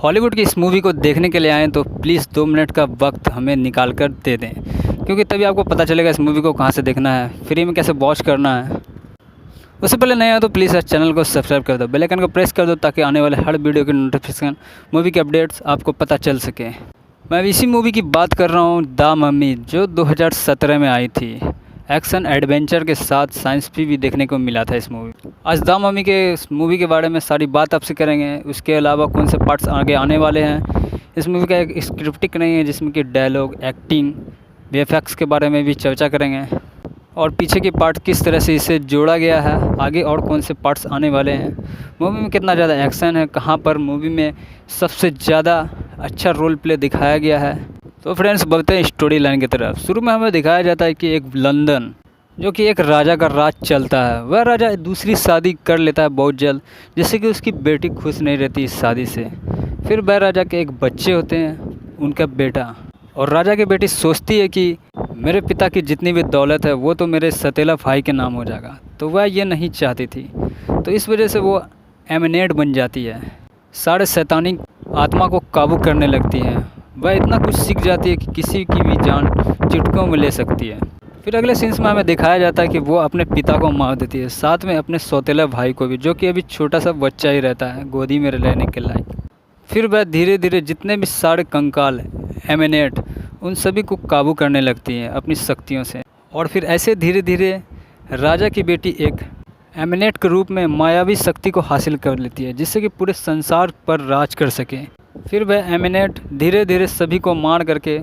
Hollywood की इस movie को देखने के लिए आएँ तो प्लीज़ 2 मिनट का वक्त हमें निकाल कर दे दें, क्योंकि तभी आपको पता चलेगा इस मूवी को कहाँ से देखना है, फ्री में कैसे वॉच करना है। उससे पहले नए आए तो प्लीज़ इस चैनल को सब्सक्राइब कर दो, बेल आइकन को प्रेस कर दो ताकि आने वाले हर वीडियो की नोटिफिकेशन, मूवी के अपडेट्स आपको पता चल सके। मैं इसी मूवी की बात कर रहा हूँ, द मम्मी, जो 2017 में आई थी। एक्शन एडवेंचर के साथ साइंस भी देखने को मिला था इस मूवी। आज द मम्मी के इस मूवी के बारे में सारी बात आपसे करेंगे। उसके अलावा कौन से पार्ट्स आगे आने वाले हैं। इस मूवी का एक स्क्रिप्टिक नहीं है जिसमें कि डायलॉग, एक्टिंग, वीएफएक्स के बारे में भी चर्चा करेंगे और पीछे के पार्ट किस तरह से इसे जोड़ा गया है, आगे और कौन से पार्ट्स आने वाले हैं, मूवी में कितना ज़्यादा एक्शन है, कहाँ पर मूवी में सबसे ज़्यादा अच्छा रोल प्ले दिखाया गया है। तो फ्रेंड्स, बढ़ते हैं स्टोरी लाइन की तरफ। शुरू में हमें दिखाया जाता है कि एक लंदन, जो कि एक राजा का राज चलता है, वह राजा दूसरी शादी कर लेता है बहुत जल्द, जिससे कि उसकी बेटी खुश नहीं रहती इस शादी से। फिर वह राजा के एक बच्चे होते हैं, उनका बेटा, और राजा की बेटी सोचती है कि मेरे पिता की जितनी भी दौलत है वो तो मेरे सतीला भाई के नाम हो जाएगा, तो वह ये नहीं चाहती थी। तो इस वजह से वो एमिनेट बन जाती है, सारे शैतानी आत्मा को काबू करने लगती है। वह इतना कुछ सीख जाती है कि किसी की भी जान चुटकियों में ले सकती है। फिर अगले सीन्स में हमें दिखाया जाता है कि वो अपने पिता को मार देती है, साथ में अपने सौतेला भाई को भी, जो कि अभी छोटा सा बच्चा ही रहता है, गोदी में रहने के लायक। फिर वह धीरे धीरे जितने भी सारे कंकाल एमिनेट, उन सभी को काबू करने लगती हैं अपनी शक्तियों से। और फिर ऐसे धीरे धीरे राजा की बेटी एक एमिनेट के रूप में मायावी शक्ति को हासिल कर लेती है, जिससे कि पूरे संसार पर राज कर सके। फिर वह एमिनेट धीरे धीरे सभी को मार करके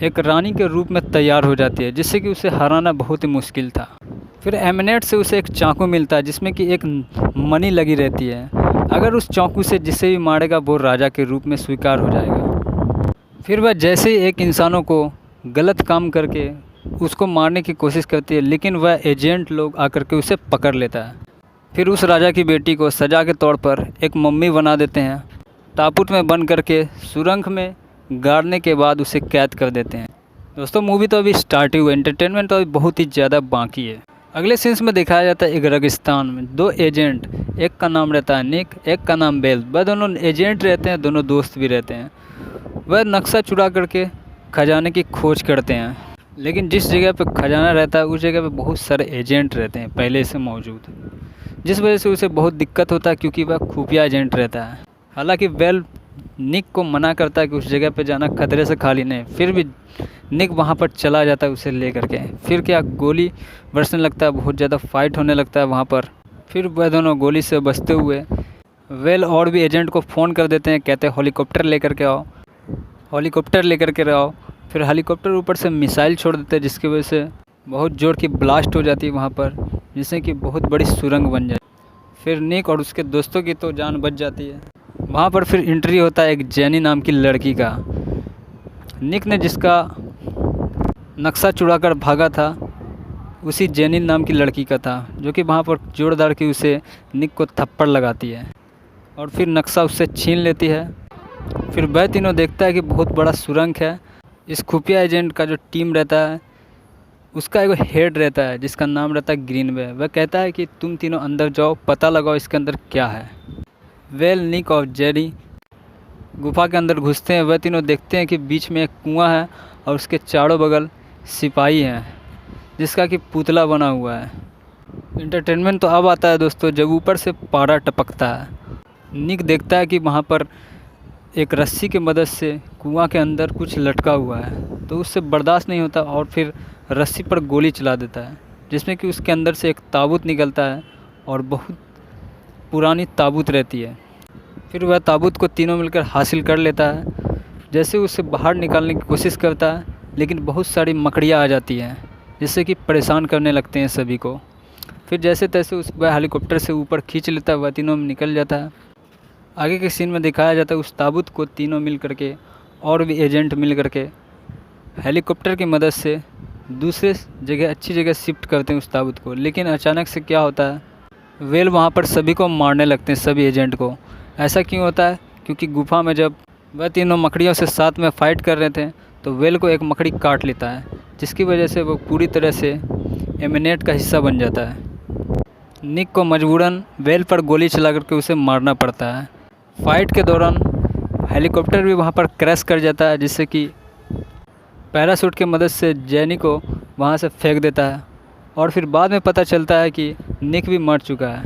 एक रानी के रूप में तैयार हो जाती है, जिससे कि उसे हराना बहुत ही मुश्किल था। फिर एमिनेट से उसे एक चाकू मिलता है जिसमें कि एक मणि लगी रहती है। अगर उस चाकू से जिसे भी मारेगा वो राजा के रूप में स्वीकार हो जाएगा। फिर वह जैसे ही एक इंसानों को गलत काम करके उसको मारने की कोशिश करती है, लेकिन वह एजेंट लोग आकर के उसे पकड़ लेता है। फिर उस राजा की बेटी को सजा के तौर पर एक मम्मी बना देते हैं, ताबूत में बंद करके सुरंग में गाड़ने के बाद उसे कैद कर देते हैं। दोस्तों, मूवी तो अभी स्टार्ट ही हुई, एंटरटेनमेंट तो अभी बहुत ही ज़्यादा बाकी है। अगले सीन्स में दिखाया जाता है एक रेगिस्तान में 2 एजेंट, एक का नाम रहता है निक, एक का नाम बेल। वह दोनों एजेंट रहते हैं, दोनों दोस्त भी रहते हैं। वह नक्शा चुरा करके खजाने की खोज करते हैं, लेकिन जिस जगह पे खजाना रहता है उस जगह पे बहुत सारे एजेंट रहते हैं पहले से मौजूद, जिस वजह से उसे बहुत दिक्कत होता है क्योंकि वह खुफिया एजेंट रहता है। हालांकि बेल निक को मना करता है कि उस जगह पे जाना खतरे से खाली नहीं, फिर भी निक वहाँ पर चला जाता है उसे ले करके। फिर क्या गोली बरसने लगता है, बहुत ज़्यादा फाइट होने लगता है वहाँ पर। फिर वह दोनों गोली से बचते हुए वेल और भी एजेंट को फ़ोन कर देते हैं, कहते हैं हेलीकॉप्टर लेकर के आओ, हेलीकॉप्टर लेकर के आओ। फिर हेलीकॉप्टर ऊपर से मिसाइल छोड़ देते हैं, जिसकी वजह से बहुत जोर की ब्लास्ट हो जाती है वहाँ पर, जिससे कि बहुत बड़ी सुरंग बन जाए। फिर निक और उसके दोस्तों की तो जान बच जाती है। वहाँ पर फिर एंट्री होता है एक जेनी नाम की लड़की का। निक ने जिसका नक्शा चुरा कर भागा था उसी जेनी नाम की लड़की का था, जो कि वहाँ पर जोरदार की उसे निक को थप्पड़ लगाती है और फिर नक्शा उससे छीन लेती है। फिर वह तीनों देखता है कि बहुत बड़ा सुरंग है। इस खुफिया एजेंट का जो टीम रहता है उसका एक हेड रहता है जिसका नाम रहता है ग्रीनवे। वह कहता है कि तुम तीनों अंदर जाओ, पता लगाओ इसके अंदर क्या है। वेल, निक और जेरी गुफा के अंदर घुसते हैं। वह तीनों देखते हैं कि बीच में एक कुआं है और उसके चारों बगल सिपाही हैं, जिसका कि पुतला बना हुआ है। एंटरटेनमेंट तो अब आता है दोस्तों, जब ऊपर से पारा टपकता है। निक देखता है कि वहाँ पर एक रस्सी की मदद से कुआं के अंदर कुछ लटका हुआ है, तो उससे बर्दाश्त नहीं होता और फिर रस्सी पर गोली चला देता है, जिसमें कि उसके अंदर से एक ताबूत निकलता है और बहुत पुरानी ताबूत रहती है। फिर वह ताबूत को तीनों मिलकर हासिल कर लेता है। जैसे उसे बाहर निकालने की कोशिश करता है, लेकिन बहुत सारी मकड़ियाँ आ जाती हैं, जिससे कि परेशान करने लगते हैं सभी को। फिर जैसे तैसे वह हेलीकॉप्टर से ऊपर खींच लेता है, वह तीनों में निकल जाता है। आगे के सीन में दिखाया जाता है उस ताबूत को तीनों मिल करके और भी एजेंट मिल करके हेलीकॉप्टर की मदद से दूसरे जगह, अच्छी जगह शिफ्ट करते हैं उस ताबूत को। लेकिन अचानक से क्या होता है, वेल वहाँ पर सभी को मारने लगते हैं, सभी एजेंट को। ऐसा क्यों होता है, क्योंकि गुफा में जब वह तीनों मकड़ियों से साथ में फ़ाइट कर रहे थे तो वेल को एक मकड़ी काट लेता है, जिसकी वजह से वो पूरी तरह से एमिनेट का हिस्सा बन जाता है। निक को मजबूरन वेल पर गोली चला करके उसे मारना पड़ता है। फाइट के दौरान हेलीकॉप्टर भी वहाँ पर क्रैश कर जाता है, जिससे कि पैराशूट की मदद से जैनी को वहाँ से फेंक देता है। और फिर बाद में पता चलता है कि निक भी मर चुका है,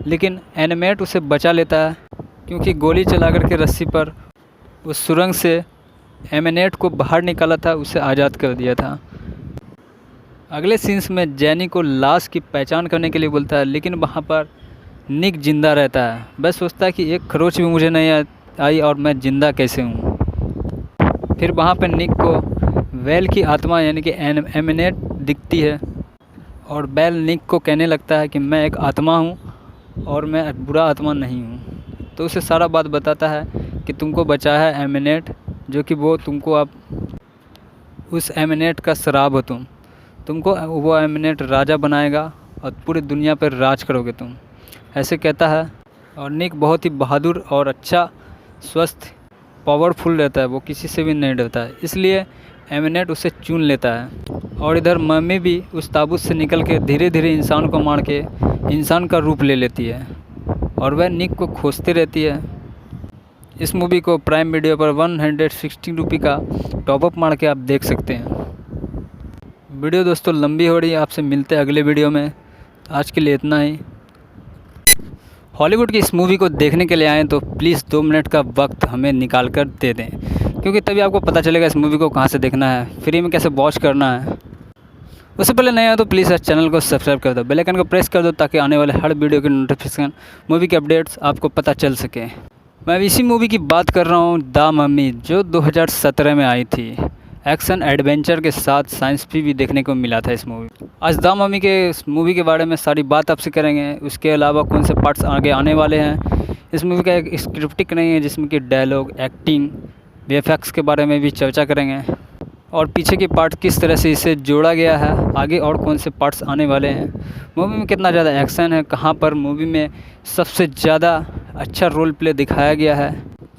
लेकिन एनिमेट उसे बचा लेता है क्योंकि गोली चला कर के रस्सी पर उस सुरंग से एमिनेट को बाहर निकाला था, उसे आज़ाद कर दिया था। अगले सीन्स में जैनी को लाश की पहचान करने के लिए बोलता है, लेकिन वहाँ पर निक जिंदा रहता है। बस सोचता है कि एक खरोच भी मुझे नहीं आई और मैं ज़िंदा कैसे हूँ। फिर वहाँ पर निक को वेल की आत्मा यानी कि एमिनेट दिखती है और बेल निक को कहने लगता है कि मैं एक आत्मा हूँ और मैं बुरा आत्मा नहीं हूँ। तो उसे सारा बात बताता है कि तुमको बचाया है एमिनेट, जो कि वो तुमको अब उस एमिनेट का शराब हो, तुमको वो एमिनेट राजा बनाएगा और पूरी दुनिया पर राज करोगे तुम, ऐसे कहता है। और निक बहुत ही बहादुर और अच्छा, स्वस्थ, पावरफुल रहता है, वो किसी से भी नहीं डरता है, इसलिए एमिनेट उसे चुन लेता है। और इधर मम्मी भी उस ताबूत से निकल के धीरे धीरे इंसान को मार के इंसान का रूप ले लेती है और वह निक को खोजती रहती है। इस मूवी को प्राइम वीडियो पर 160 रुपये का टॉपअप मार के आप देख सकते हैं। वीडियो दोस्तों लंबी हो रही है, आपसे मिलते हैं अगले वीडियो में। आज के लिए इतना ही। हॉलीवुड की इस मूवी को देखने के लिए आएँ तो प्लीज़ 2 मिनट का वक्त हमें निकाल कर दे दें, क्योंकि तभी आपको पता चलेगा इस मूवी को कहाँ से देखना है, फ्री में कैसे वॉच करना है। उससे पहले नहीं आया तो प्लीज़ इस चैनल को सब्सक्राइब कर दो, बेल आइकन को प्रेस कर दो ताकि आने वाले हर वीडियो की नोटिफिकेशन, मूवी के अपडेट्स आपको पता चल सके। मैं इसी मूवी की बात कर रहा हूँ, द मम्मी, जो 2017 में आई थी। एक्शन एडवेंचर के साथ साइंस भी देखने को मिला था इस मूवी। आज द मम्मी के इस मूवी के बारे में सारी बात आपसे करेंगे। उसके अलावा कौन से पार्ट्स आगे आने वाले हैं। इस मूवी का एक स्क्रिप्टिक नहीं है जिसमें कि डायलॉग, एक्टिंग, वीएफएक्स के बारे में भी चर्चा करेंगे और पीछे के पार्ट किस तरह से इसे जोड़ा गया है, आगे और कौन से पार्ट्स आने वाले हैं, मूवी में कितना ज़्यादा एक्शन है, कहाँ पर मूवी में सबसे ज़्यादा अच्छा रोल प्ले दिखाया गया है।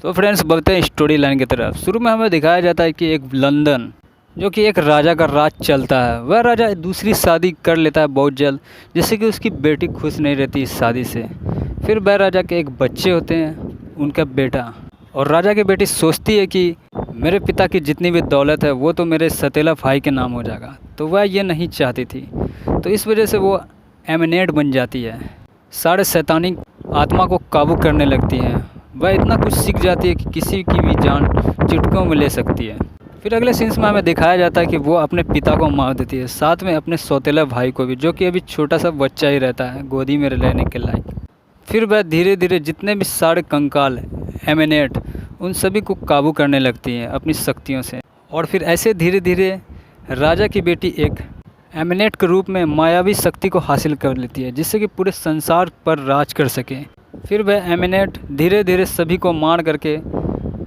तो फ्रेंड्स बढ़ते हैं स्टोरी लाइन की तरफ। शुरू में हमें दिखाया जाता है कि एक लंदन, जो कि एक राजा का राज चलता है, वह राजा दूसरी शादी कर लेता है बहुत जल्द, जिससे कि उसकी बेटी खुश नहीं रहती इस शादी से। फिर वह राजा के एक बच्चे होते हैं, उनका बेटा, और राजा की बेटी सोचती है कि मेरे पिता की जितनी भी दौलत है वो तो मेरे सतीला भाई के नाम हो जाएगा, तो वह ये नहीं चाहती थी। तो इस वजह से वो एमिनेट बन जाती है, सारे शैतानी आत्मा को काबू करने लगती है। वह इतना कुछ सीख जाती है कि किसी की भी जान चुटकियों में ले सकती है। फिर अगले सीन्स में हमें दिखाया जाता है कि वो अपने पिता को मार देती है, साथ में अपने सौतेला भाई को भी, जो कि अभी छोटा सा बच्चा ही रहता है, गोदी में रहने के लायक। फिर वह धीरे धीरे जितने भी सारे कंकाल एमिनेट, उन सभी को काबू करने लगती हैं अपनी शक्तियों से। और फिर ऐसे धीरे धीरे राजा की बेटी एक एमिनेट के रूप में मायावी शक्ति को हासिल कर लेती है, जिससे कि पूरे संसार पर राज कर सके। फिर वह एमिनेट धीरे धीरे सभी को मार करके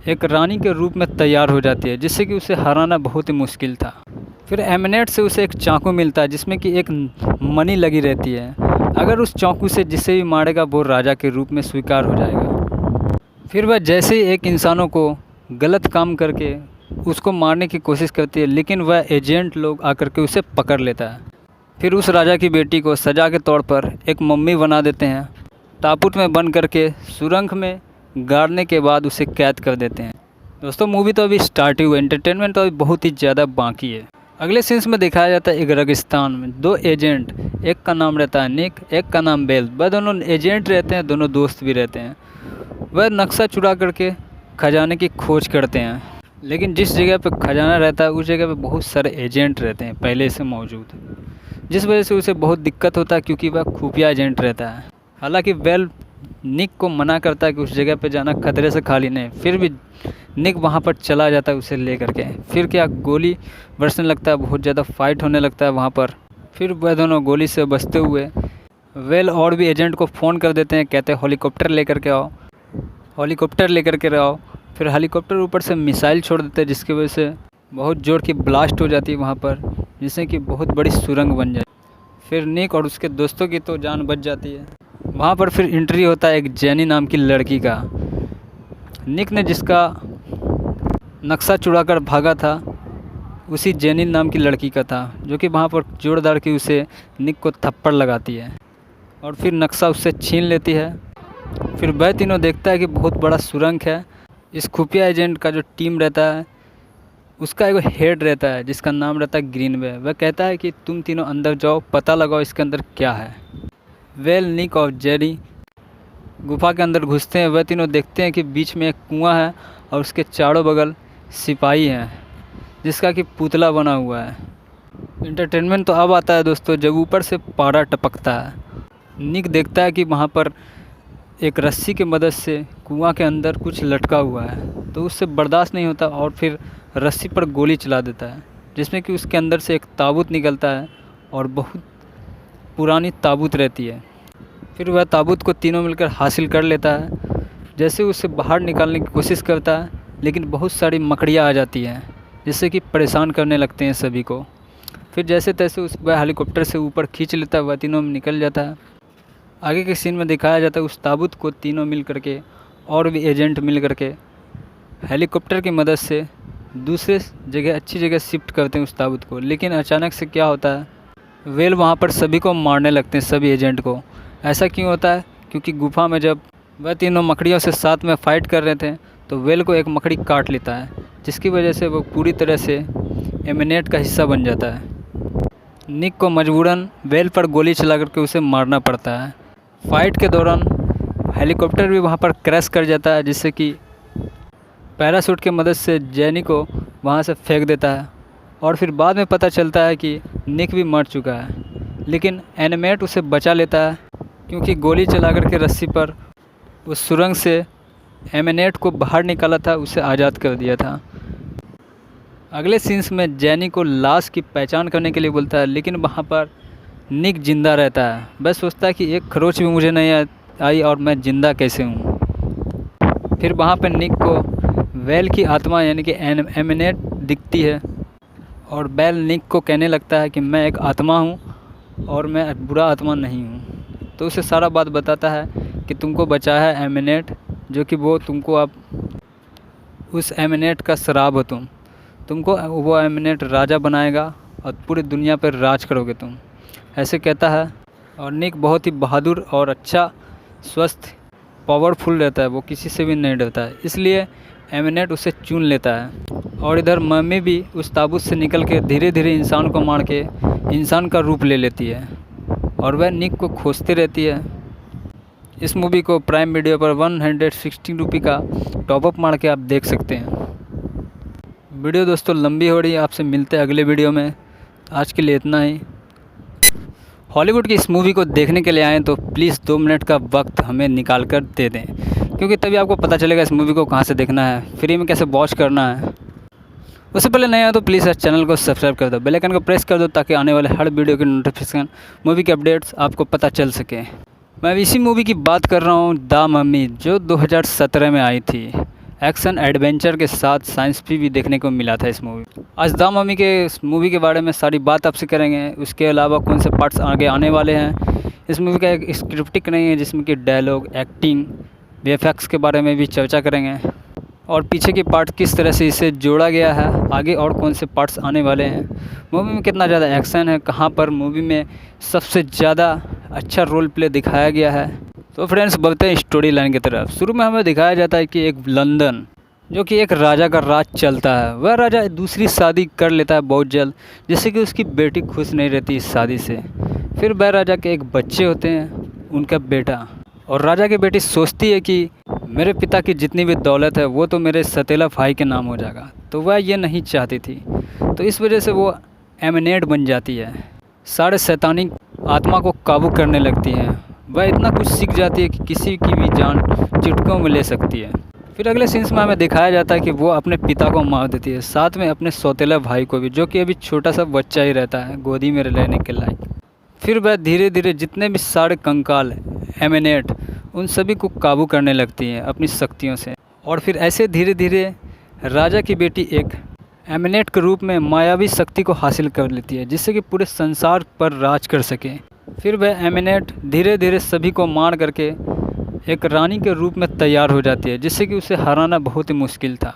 एक रानी के रूप में तैयार हो जाती है, जिससे कि उसे हराना बहुत ही मुश्किल था। फिर एमिनेट से उसे एक चाकू मिलता है जिसमें कि एक मणि लगी रहती है। अगर उस चाकू से जिसे भी मारेगा वो राजा के रूप में स्वीकार हो जाएगा। फिर वह जैसे ही एक इंसानों को गलत काम करके उसको मारने की कोशिश करती है, लेकिन वह एजेंट लोग आकर के उसे पकड़ लेता है। फिर उस राजा की बेटी को सजा के तौर पर एक मम्मी बना देते हैं, ताबूत में बंद करके सुरंग में गाड़ने के बाद उसे कैद कर देते हैं। दोस्तों मूवी तो अभी स्टार्ट ही हुई, एंटरटेनमेंट तो अभी बहुत ही ज़्यादा बाकी है। अगले सीन्स में दिखाया जाता है एक रेगिस्तान में 2 एजेंट, एक का नाम रहता है निक, एक का नाम बेल। वह दोनों एजेंट रहते हैं, दोनों दोस्त भी रहते हैं। वह नक्शा चुरा करके खजाने की खोज करते हैं, लेकिन जिस जगह पे खजाना रहता है उस जगह पे बहुत सारे एजेंट रहते हैं पहले से मौजूद, जिस वजह से उसे बहुत दिक्कत होता है क्योंकि वह खुफिया एजेंट रहता है। हालांकि बेल निक को मना करता है कि उस जगह पे जाना खतरे से खाली नहीं, फिर भी निक वहाँ पर चला जाता है उसे ले करके। फिर क्या गोली बरसने लगता है, बहुत ज़्यादा फाइट होने लगता है वहाँ पर। फिर वह दोनों गोली से बचते हुए वेल और भी एजेंट को फ़ोन कर देते हैं, कहते हैं हेलीकॉप्टर लेकर के आओ, हेलीकॉप्टर लेकर के आओ। फिर हेलीकॉप्टर ऊपर से मिसाइल छोड़ देते हैं, जिसकी वजह से बहुत ज़ोर की ब्लास्ट हो जाती है वहाँ पर, जिससे कि बहुत बड़ी सुरंग बन जाए। फिर निक और उसके दोस्तों की तो जान बच जाती है। वहाँ पर फिर एंट्री होता है एक जेनी नाम की लड़की का। निक ने जिसका नक्शा चुराकर भागा था उसी जेनी नाम की लड़की का था, जो कि वहाँ पर जोरदार की उसे निक को थप्पड़ लगाती है और फिर नक्शा उससे छीन लेती है। फिर वह तीनों देखता है कि बहुत बड़ा सुरंग है, इस खुफिया एजेंट का जो टीम रहता है उसका एक हेड रहता है जिसका नाम रहता है ग्रीनवे। वह कहता है कि तुम तीनों अंदर जाओ, पता लगाओ इसके अंदर क्या है। वेल, निक और जेरी गुफा के अंदर घुसते हैं। वह तीनों देखते हैं कि बीच में एक कुआं है और उसके चारों बगल सिपाही हैं जिसका कि पुतला बना हुआ है। इंटरटेनमेंट तो अब आता है दोस्तों जब ऊपर से पारा टपकता है। निक देखता है कि वहाँ पर एक रस्सी की मदद से कुआं के अंदर कुछ लटका हुआ है, तो उससे बर्दाश्त नहीं होता और फिर रस्सी पर गोली चला देता है, जिसमें कि उसके अंदर से एक ताबूत निकलता है और बहुत पुरानी ताबूत रहती है। फिर वह ताबूत को तीनों मिलकर हासिल कर लेता है। जैसे उसे बाहर निकालने की कोशिश करता है, लेकिन बहुत सारी मकड़ियाँ आ जाती हैं जिससे कि परेशान करने लगते हैं सभी को। फिर जैसे तैसे वह हेलीकॉप्टर से ऊपर खींच लेता है, वह तीनों में निकल जाता है। आगे के सीन में दिखाया जाता है उस ताबूत को तीनों मिल करके और भी एजेंट मिल करके हेलीकॉप्टर की मदद से दूसरे जगह, अच्छी जगह शिफ्ट करते हैं उस ताबूत को। लेकिन अचानक से क्या होता है, वेल वहाँ पर सभी को मारने लगते हैं, सभी एजेंट को। ऐसा क्यों होता है? क्योंकि गुफा में जब वह तीनों मकड़ियों से साथ में फ़ाइट कर रहे थे तो वेल को एक मकड़ी काट लेता है, जिसकी वजह से वो पूरी तरह से एमिनेट का हिस्सा बन जाता है। निक को मजबूरन वेल पर गोली चला करके उसे मारना पड़ता है। फाइट के दौरान हेलीकॉप्टर भी वहाँ पर क्रैश कर जाता है, जिससे कि पैराशूट की मदद से जेनी को वहाँ से फेंक देता है। और फिर बाद में पता चलता है कि निक भी मर चुका है, लेकिन एनिमेट उसे बचा लेता है क्योंकि गोली चला करके रस्सी पर उस सुरंग से एमिनेट को बाहर निकाला था, उसे आज़ाद कर दिया था। अगले सीन्स में जेनी को लाश की पहचान करने के लिए बोलता है, लेकिन वहाँ पर निक जिंदा रहता है। वह सोचता है कि एक खरोच भी मुझे नहीं आई और मैं ज़िंदा कैसे हूँ। फिर वहाँ पर निक को वेल की आत्मा यानी कि एमिनेट दिखती है और वेल निक को कहने लगता है कि मैं एक आत्मा हूँ और मैं बुरा आत्मा नहीं हूँ। तो उसे सारा बात बताता है कि तुमको बचा है एमिनेट, जो कि वो तुमको अब उस एमिनेट का शराब हो, तुमको वो एमिनेट राजा बनाएगा और पूरी दुनिया पर राज करोगे तुम, ऐसे कहता है। और निक बहुत ही बहादुर और अच्छा, स्वस्थ, पावरफुल रहता है, वो किसी से भी नहीं डरता है, इसलिए एमिनेट उसे चुन लेता है। और इधर मम्मी भी उस ताबूत से निकल के धीरे धीरे इंसान को मार के इंसान का रूप ले लेती है और वह निक को खोजती रहती है। इस मूवी को प्राइम वीडियो पर 160 रुपये का टॉपअप मार के आप देख सकते हैं। वीडियो दोस्तों लंबी हो रही है, आपसे मिलते हैं अगले वीडियो में। आज के लिए इतना ही। हॉलीवुड की इस मूवी को देखने के लिए आएँ तो प्लीज़ 2 मिनट का वक्त हमें निकाल कर दे दें, क्योंकि तभी आपको पता चलेगा इस मूवी को कहाँ से देखना है, फ्री में कैसे वॉच करना है। उससे पहले नया हो तो प्लीज़ इस चैनल को सब्सक्राइब कर दो, बेल आइकन को प्रेस कर दो ताकि आने वाले हर वीडियो की नोटिफिकेशन, मूवी के अपडेट्स आपको पता चल सके। मैं इसी मूवी की बात कर रहा हूँ, द मम्मी, जो 2017 में आई थी। एक्शन एडवेंचर के साथ साइंस भी देखने को मिला था इस मूवी। आज द मम्मी के इस मूवी के बारे में सारी बात आपसे करेंगे। उसके अलावा कौन से पार्ट्स आगे आने वाले हैं। इस मूवी का एक स्क्रिप्टिक नहीं है जिसमें कि डायलॉग, एक्टिंग, वीएफएक्स के बारे में भी चर्चा करेंगे और पीछे के पार्ट किस तरह से इसे जोड़ा गया है, आगे और कौन से पार्ट्स आने वाले हैं, मूवी में कितना ज़्यादा एक्शन है, कहाँ पर मूवी में सबसे ज़्यादा अच्छा रोल प्ले दिखाया गया है। तो फ्रेंड्स बढ़ते हैं स्टोरी लाइन की तरफ। शुरू में हमें दिखाया जाता है कि एक लंदन, जो कि एक राजा का राज चलता है। वह राजा दूसरी शादी कर लेता है बहुत जल्द, जिससे कि उसकी बेटी खुश नहीं रहती इस शादी से। फिर वह राजा के एक बच्चे होते हैं, उनका बेटा, और राजा की बेटी सोचती है कि मेरे पिता की जितनी भी दौलत है वो तो मेरे सतीला भाई के नाम हो जाएगा, तो वह ये नहीं चाहती थी। तो इस वजह से वो एमिनेट बन जाती है, सारे शैतानी आत्मा को काबू करने लगती है। वह इतना कुछ सीख जाती है कि किसी की भी जान चुटकियों में ले सकती है। फिर अगले सीन्स में हमें दिखाया जाता है कि वो अपने पिता को मार देती है, साथ में अपने सौतेला भाई को भी, जो कि अभी छोटा सा बच्चा ही रहता है, गोदी में रहने के लायक। फिर वह धीरे धीरे जितने भी सारे कंकाल एमिनेट, उन सभी को काबू करने लगती हैं अपनी शक्तियों से। और फिर ऐसे धीरे धीरे राजा की बेटी एक एमिनेट के रूप में मायावी शक्ति को हासिल कर लेती है, जिससे कि पूरे संसार पर राज कर सके। फिर वह एमिनेट धीरे धीरे सभी को मार करके एक रानी के रूप में तैयार हो जाती है, जिससे कि उसे हराना बहुत ही मुश्किल था।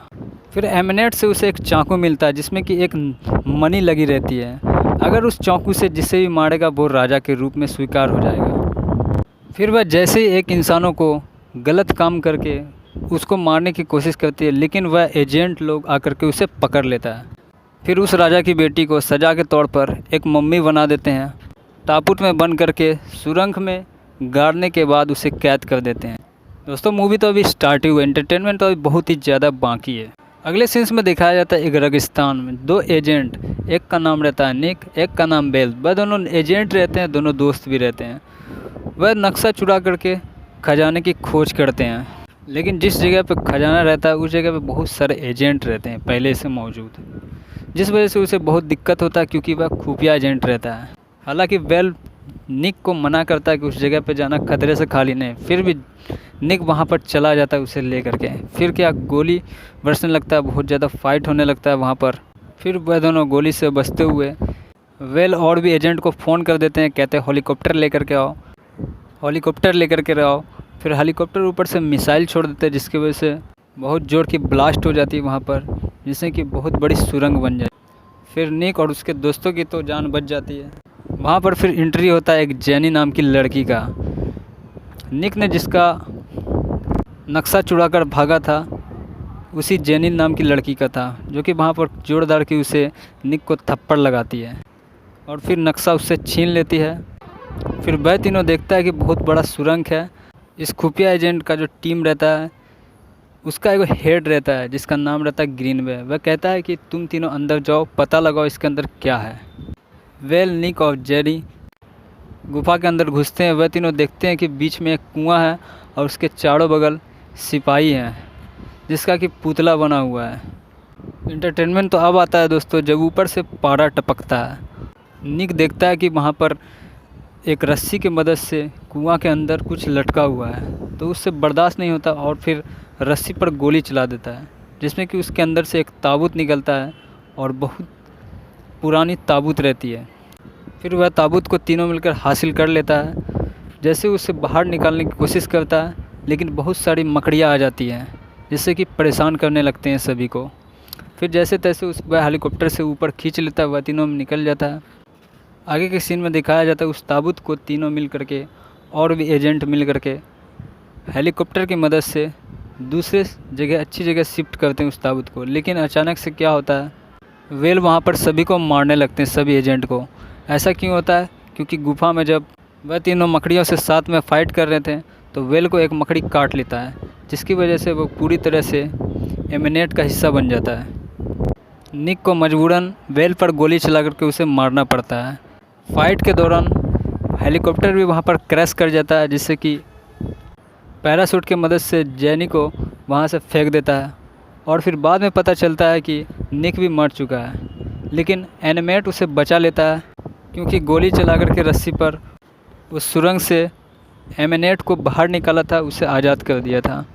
फिर एमिनेट से उसे एक चाकू मिलता है जिसमें कि एक मणि लगी रहती है। अगर उस चाकू से जिसे भी मारेगा वो राजा के रूप में स्वीकार हो जाएगा। फिर वह जैसे ही एक इंसानों को गलत काम करके उसको मारने की कोशिश करती है, लेकिन वह एजेंट लोग आकर के उसे पकड़ लेता है। फिर उस राजा की बेटी को सज़ा के तौर पर एक मम्मी बना देते हैं। ताबूत में बंद करके सुरंग में गाड़ने के बाद उसे कैद कर देते हैं। दोस्तों मूवी तो अभी स्टार्ट ही हुई, एंटरटेनमेंट तो अभी बहुत ही ज़्यादा बाकी है। अगले सीन्स में दिखाया जाता है एक रेगिस्तान में 2 एजेंट, एक का नाम रहता है निक, एक का नाम बेल। वह दोनों एजेंट रहते हैं, दोनों दोस्त भी रहते हैं। वह नक्शा चुरा करके खजाने की खोज करते हैं, लेकिन जिस जगह पे खजाना रहता है उस जगह पे बहुत सारे एजेंट रहते हैं पहले से मौजूद, जिस वजह से उसे बहुत दिक्कत होता है क्योंकि वह खुफिया एजेंट रहता है। हालांकि बेल निक को मना करता है कि उस जगह पे जाना खतरे से खाली नहीं, फिर भी निक वहाँ पर चला जाता है उसे ले करके। फिर क्या गोली बरसने लगता है, बहुत ज़्यादा फाइट होने लगता है वहाँ पर। फिर वह दोनों गोली से बचते हुए वेल और भी एजेंट को फ़ोन कर देते हैं, कहते हैं हेलीकॉप्टर लेकर के आओ, हेलीकॉप्टर लेकर के आओ। फिर हेलीकॉप्टर ऊपर से मिसाइल छोड़ देते हैं, जिसकी वजह से बहुत ज़ोर की ब्लास्ट हो जाती है वहाँ पर, जिससे कि बहुत बड़ी सुरंग बन जाए। फिर निक और उसके दोस्तों की तो जान बच जाती है। वहाँ पर फिर एंट्री होता है एक जेनी नाम की लड़की का। निक ने जिसका नक्शा चुरा कर भागा था उसी जेनी नाम की लड़की का था, जो कि वहाँ पर जोरदार की उसे निक को थप्पड़ लगाती है और फिर नक्शा उससे छीन लेती है। फिर वह तीनों देखता है कि बहुत बड़ा सुरंग है। इस खुफिया एजेंट का जो टीम रहता है उसका एक हेड रहता है जिसका नाम रहता है ग्रीनवे। वह कहता है कि तुम तीनों अंदर जाओ, पता लगाओ इसके अंदर क्या है। वेल, निक और जेरी गुफा के अंदर घुसते हैं। वह तीनों देखते हैं कि बीच में एक कुआं है और उसके चारों बगल सिपाही हैं जिसका कि पुतला बना हुआ है। एंटरटेनमेंट तो अब आता है दोस्तों जब ऊपर से पारा टपकता है। निक देखता है कि वहाँ पर एक रस्सी की मदद से कुआं के अंदर कुछ लटका हुआ है, तो उससे बर्दाश्त नहीं होता और फिर रस्सी पर गोली चला देता है, जिसमें कि उसके अंदर से एक ताबूत निकलता है और बहुत पुरानी ताबूत रहती है। फिर वह ताबूत को तीनों मिलकर हासिल कर लेता है। जैसे उसे बाहर निकालने की कोशिश करता है, लेकिन बहुत सारी मकड़ियाँ आ जाती हैं जिससे कि परेशान करने लगते हैं सभी को। फिर जैसे तैसे वह हेलीकॉप्टर से ऊपर खींच लेता है, वह तीनों में निकल जाता है। आगे के सीन में दिखाया जाता है उस ताबूत को तीनों मिल करके और भी एजेंट मिल करके हेलीकॉप्टर की मदद से दूसरे जगह अच्छी जगह शिफ्ट करते हैं उस ताबूत को। लेकिन अचानक से क्या होता है, वेल वहाँ पर सभी को मारने लगते हैं, सभी एजेंट को। ऐसा क्यों होता है, क्योंकि गुफा में जब वह तीनों मकड़ियों से साथ में फ़ाइट कर रहे थे तो वेल को एक मकड़ी काट लेता है, जिसकी वजह से वो पूरी तरह से एमिनेट का हिस्सा बन जाता है। निक को मजबूरन वेल पर गोली चला करके उसे मारना पड़ता है। फाइट के दौरान हेलीकॉप्टर भी वहाँ पर क्रैश कर जाता है, जिससे कि पैराशूट की मदद से जेनी को वहाँ से फेंक देता है। और फिर बाद में पता चलता है कि निक भी मर चुका है, लेकिन एनिमेट उसे बचा लेता है क्योंकि गोली चला करके रस्सी पर उस सुरंग से एमिनेट को बाहर निकाला था, उसे आज़ाद कर दिया था।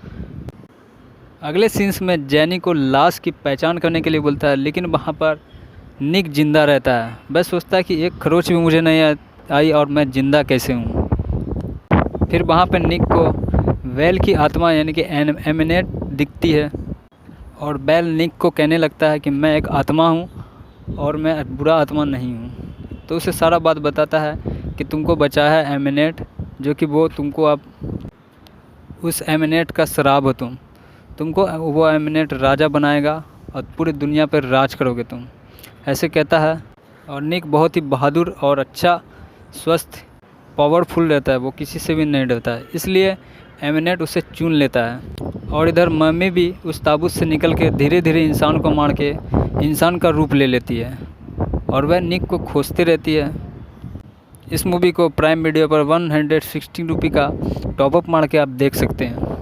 अगले सीन्स में जेनी को लाश की पहचान करने के लिए बोलता है, लेकिन वहाँ पर निक जिंदा रहता है। वह सोचता है कि एक खरोच भी मुझे नहीं आई और मैं ज़िंदा कैसे हूँ। फिर वहाँ पर निक को वेल की आत्मा यानी कि एमिनेट दिखती है और बेल निक को कहने लगता है कि मैं एक आत्मा हूँ और मैं बुरा आत्मा नहीं हूँ। तो उसे सारा बात बताता है कि तुमको बचा है एमिनेट, जो कि वो तुमको अब उस एमिनेट का शराब हो, तुमको वो एमिनेट राजा बनाएगा और पूरी दुनिया पर राज करोगे तुम, ऐसे कहता है। और निक बहुत ही बहादुर और अच्छा, स्वस्थ, पावरफुल रहता है, वो किसी से भी नहीं डरता है, इसलिए एमिनेट उसे चुन लेता है। और इधर मम्मी भी उस ताबूत से निकल के धीरे धीरे इंसान को मार के इंसान का रूप ले लेती है और वह निक को खोजती रहती है। इस मूवी को प्राइम वीडियो पर 160 रुपये का टॉपअप मार के आप देख सकते हैं।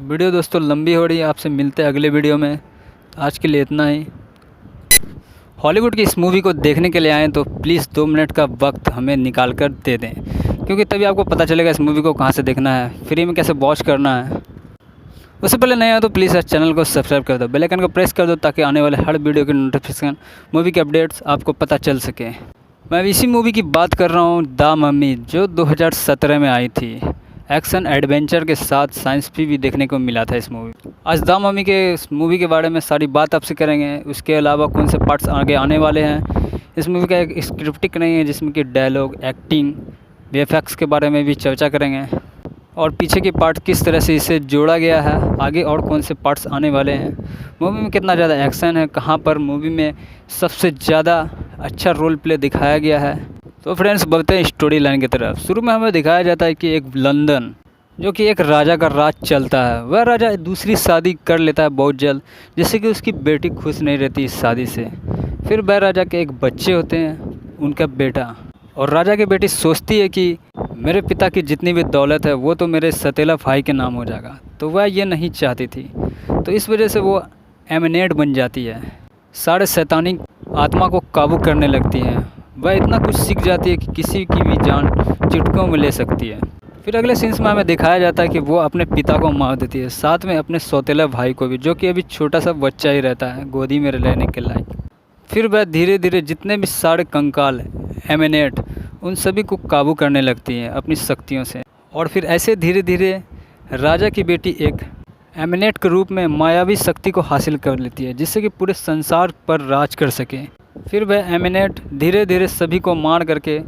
वीडियो दोस्तों लंबी हो रही है, आपसे मिलते हैं अगले वीडियो में। आज के लिए इतना ही। हॉलीवुड की इस मूवी को देखने के लिए आएँ तो प्लीज़ 2 मिनट का वक्त हमें निकाल कर दे दें, क्योंकि तभी आपको पता चलेगा इस मूवी को कहाँ से देखना है, फ्री में कैसे वॉच करना है। उससे पहले नया हो तो प्लीज़ इस चैनल को सब्सक्राइब कर दो, बेल आइकन को प्रेस कर दो ताकि आने वाले हर वीडियो की नोटिफिकेशन, मूवी के अपडेट्स आपको पता चल सके। मैं इसी मूवी की बात कर रहा हूँ, द मम्मी, जो 2017 में आई थी। एक्शन एडवेंचर के साथ साइंस भी देखने को मिला था इस मूवी। आज द मम्मी के इस मूवी के बारे में सारी बात आपसे करेंगे। उसके अलावा कौन से पार्ट्स आगे आने वाले हैं। इस मूवी का एक स्क्रिप्टिक नहीं है जिसमें कि डायलॉग, एक्टिंग, वीएफएक्स के बारे में भी चर्चा करेंगे। और पीछे के पार्ट किस तरह से इसे जोड़ा गया है, आगे और कौन से पार्ट्स आने वाले हैं, मूवी में कितना ज़्यादा एक्शन है, कहाँ पर मूवी में सबसे ज़्यादा अच्छा रोल प्ले दिखाया गया है। तो फ्रेंड्स बढ़ते हैं स्टोरी लाइन की तरफ। शुरू में हमें दिखाया जाता है कि एक लंदन जो कि एक राजा का राज चलता है, वह राजा दूसरी शादी कर लेता है बहुत जल्द, जिससे कि उसकी बेटी खुश नहीं रहती इस शादी से। फिर वह राजा के एक बच्चे होते हैं, उनका बेटा, और राजा की बेटी सोचती है कि मेरे पिता की जितनी भी दौलत है वो तो मेरे सतीला भाई के नाम हो जाएगा, तो वह ये नहीं चाहती थी। तो इस वजह से वो एमिनेट बन जाती है, सारे शैतानी आत्मा को काबू करने लगती है। वह इतना कुछ सीख जाती है कि किसी की भी जान चुटकियों में ले सकती है। फिर अगले सीन्स में हमें दिखाया जाता है कि वो अपने पिता को मार देती है, साथ में अपने सौतेला भाई को भी, जो कि अभी छोटा सा बच्चा ही रहता है, गोदी में रहने के लायक। फिर वह धीरे धीरे जितने भी सारे कंकाल एमिनेट, उन सभी को काबू करने लगती हैं अपनी शक्तियों से। और फिर ऐसे धीरे धीरे राजा की बेटी एक एमिनेट के रूप में मायावी शक्ति को हासिल कर लेती है, जिससे कि पूरे संसार पर राज कर सके। फिर वह एमिनेट धीरे धीरे सभी को मार करके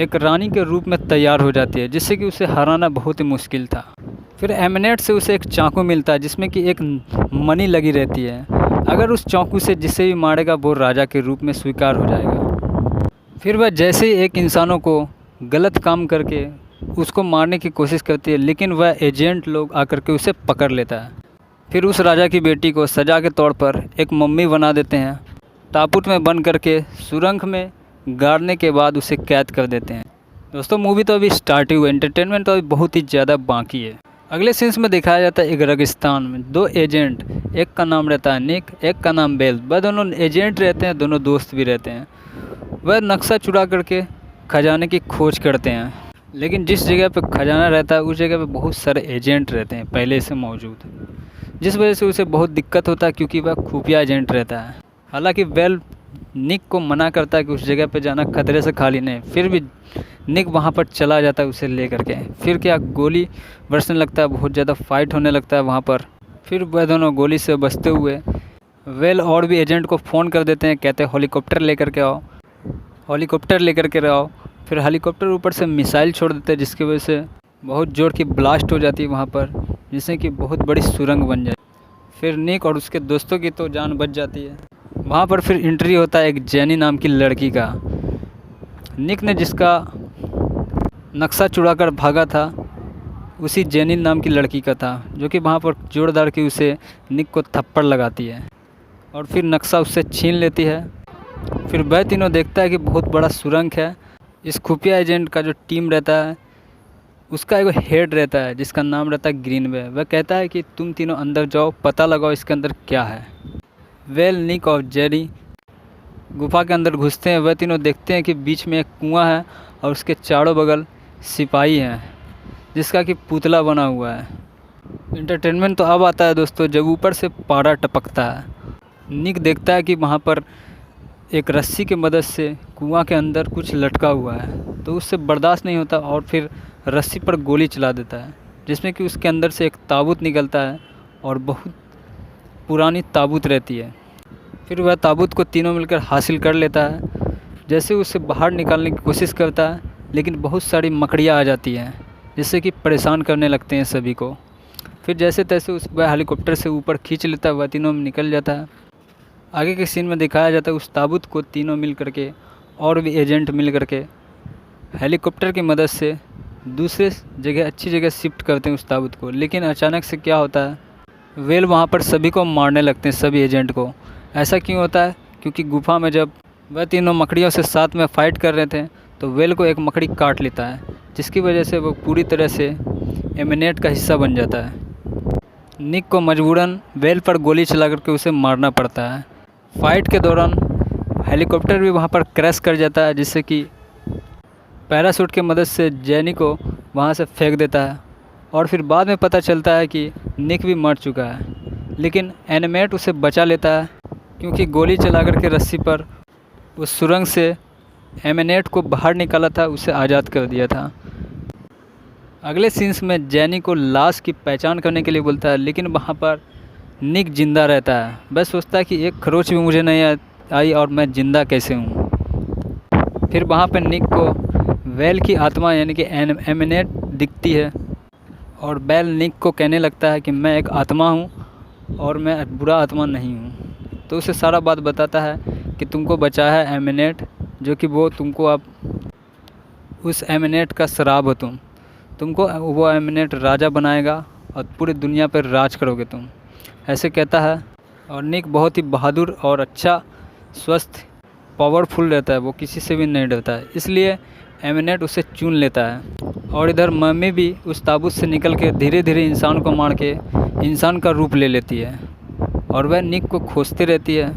एक रानी के रूप में तैयार हो जाती है, जिससे कि उसे हराना बहुत ही मुश्किल था। फिर एमिनेट से उसे एक चाकू मिलता है, जिसमें कि एक मणि लगी रहती है। अगर उस चाकू से जिसे भी मारेगा वो राजा के रूप में स्वीकार हो जाएगा। फिर वह जैसे ही एक इंसानों को गलत काम करके उसको मारने की कोशिश करती है, लेकिन वह एजेंट लोग आकर के उसे पकड़ लेता है। फिर उस राजा की बेटी को सजा के तौर पर एक मम्मी बना देते हैं, ताबूत में बंद करके सुरंग में गाड़ने के बाद उसे कैद कर देते हैं। दोस्तों मूवी तो अभी स्टार्ट ही हुई, एंटरटेनमेंट तो अभी बहुत ही ज़्यादा बाकी है। अगले सीन्स में दिखाया जाता है एक रेगिस्तान में दो एजेंट, एक का नाम रहता है निक, एक का नाम बेल। वह दोनों एजेंट रहते हैं, दोनों दोस्त भी रहते हैं। वह नक्शा चुरा करके खजाने की खोज करते हैं, लेकिन जिस जगह पे खजाना रहता है उस जगह पे बहुत सारे एजेंट रहते हैं पहले से मौजूद, जिस वजह से उसे बहुत दिक्कत होता है, क्योंकि वह खुफिया एजेंट रहता है। हालांकि बेल निक को मना करता है कि उस जगह पे जाना खतरे से खाली नहीं, फिर भी निक वहाँ पर चला जाता है उसे ले करके। फिर क्या गोली बरसने लगता है, बहुत ज़्यादा फाइट होने लगता है वहाँ पर। फिर वह दोनों गोली से बचते हुए वेल और भी एजेंट को फ़ोन कर देते हैं, कहते हैं हेलीकॉप्टर लेकर के आओ, हेलीकॉप्टर लेकर के आओ। फिर हेलीकॉप्टर ऊपर से मिसाइल छोड़ देते हैं, जिसकी वजह से बहुत जोर की ब्लास्ट हो जाती है वहाँ पर, जिससे कि बहुत बड़ी सुरंग बन जाए। फिर निक और उसके दोस्तों की तो जान बच जाती है। वहाँ पर फिर एंट्री होता है एक जेनी नाम की लड़की का। निक ने जिसका नक्शा चुरा कर भागा था उसी जेनी नाम की लड़की का था, जो कि वहाँ पर जोरदार की उसे निक को थप्पड़ लगाती है और फिर नक्शा उससे छीन लेती है। फिर वह तीनों देखता है कि बहुत बड़ा सुरंग है। इस खुफिया एजेंट का जो टीम रहता है उसका एक हेड रहता है, जिसका नाम रहता है ग्रीनवे। वह कहता है कि तुम तीनों अंदर जाओ, पता लगाओ इसके अंदर क्या है। वेल, निक और जेरी गुफा के अंदर घुसते हैं। वह तीनों देखते हैं कि बीच में एक कुआं है और उसके चारों बगल सिपाही हैं, जिसका कि पुतला बना हुआ है। एंटरटेनमेंट तो अब आता है दोस्तों जब ऊपर से पारा टपकता है। निक देखता है कि वहाँ पर एक रस्सी की मदद से कुआं के अंदर कुछ लटका हुआ है, तो उससे बर्दाश्त नहीं होता और फिर रस्सी पर गोली चला देता है, जिसमें कि उसके अंदर से एक ताबूत निकलता है और बहुत पुरानी ताबूत रहती है। फिर वह ताबूत को तीनों मिलकर हासिल कर लेता है। जैसे उसे बाहर निकालने की कोशिश करता है, लेकिन बहुत सारी मकड़ियाँ आ जाती हैं, जिससे कि परेशान करने लगते हैं सभी को। फिर जैसे तैसे वह हेलीकॉप्टर से ऊपर खींच लेता है, वह तीनों में निकल जाता है। आगे के सीन में दिखाया जाता है उस ताबूत को तीनों मिल करके और भी एजेंट मिल करके हेलीकॉप्टर की मदद से दूसरे जगह अच्छी जगह शिफ्ट करते हैं उस ताबूत को। लेकिन अचानक से क्या होता है, वेल वहाँ पर सभी को मारने लगते हैं, सभी एजेंट को। ऐसा क्यों होता है, क्योंकि गुफा में जब वह तीनों मकड़ियों से साथ में फ़ाइट कर रहे थे तो वेल को एक मकड़ी काट लेता है, जिसकी वजह से वो पूरी तरह से एमिनेट का हिस्सा बन जाता है। निक को मजबूरन वेल पर गोली चला करके उसे मारना पड़ता है। फाइट के दौरान हेलीकॉप्टर भी वहाँ पर क्रैश कर जाता है, जिससे कि पैराशूट की मदद से जेनी को वहाँ से फेंक देता है। और फिर बाद में पता चलता है कि निक भी मर चुका है, लेकिन एनिमेट उसे बचा लेता है, क्योंकि गोली चला करके रस्सी पर उस सुरंग से एमिनेट को बाहर निकाला था, उसे आज़ाद कर दिया था। अगले सीन्स में जेनी को लाश की पहचान करने के लिए बोलता है, लेकिन वहाँ पर निक जिंदा रहता है। बस सोचता है कि एक खरोच भी मुझे नहीं आई और मैं ज़िंदा कैसे हूँ। फिर वहाँ पर निक को वेल की आत्मा यानी कि एमिनेट दिखती है, और बेल निक को कहने लगता है कि मैं एक आत्मा हूँ और मैं बुरा आत्मा नहीं हूँ। तो उसे सारा बात बताता है कि तुमको बचाया है एमिनेट, जो कि वो तुमको अब उस एमिनेट का शराब हो तुमको वो एमिनेट राजा बनाएगा और पूरी दुनिया पर राज करोगे तुम, ऐसे कहता है। और निक बहुत ही बहादुर और अच्छा, स्वस्थ, पावरफुल रहता है, वो किसी से भी नहीं डरता है, इसलिए एमिनेट उसे चुन लेता है। और इधर मम्मी भी उस ताबूत से निकल के धीरे धीरे इंसान को मार के इंसान का रूप ले लेती है और वह निक को खोजती रहती है।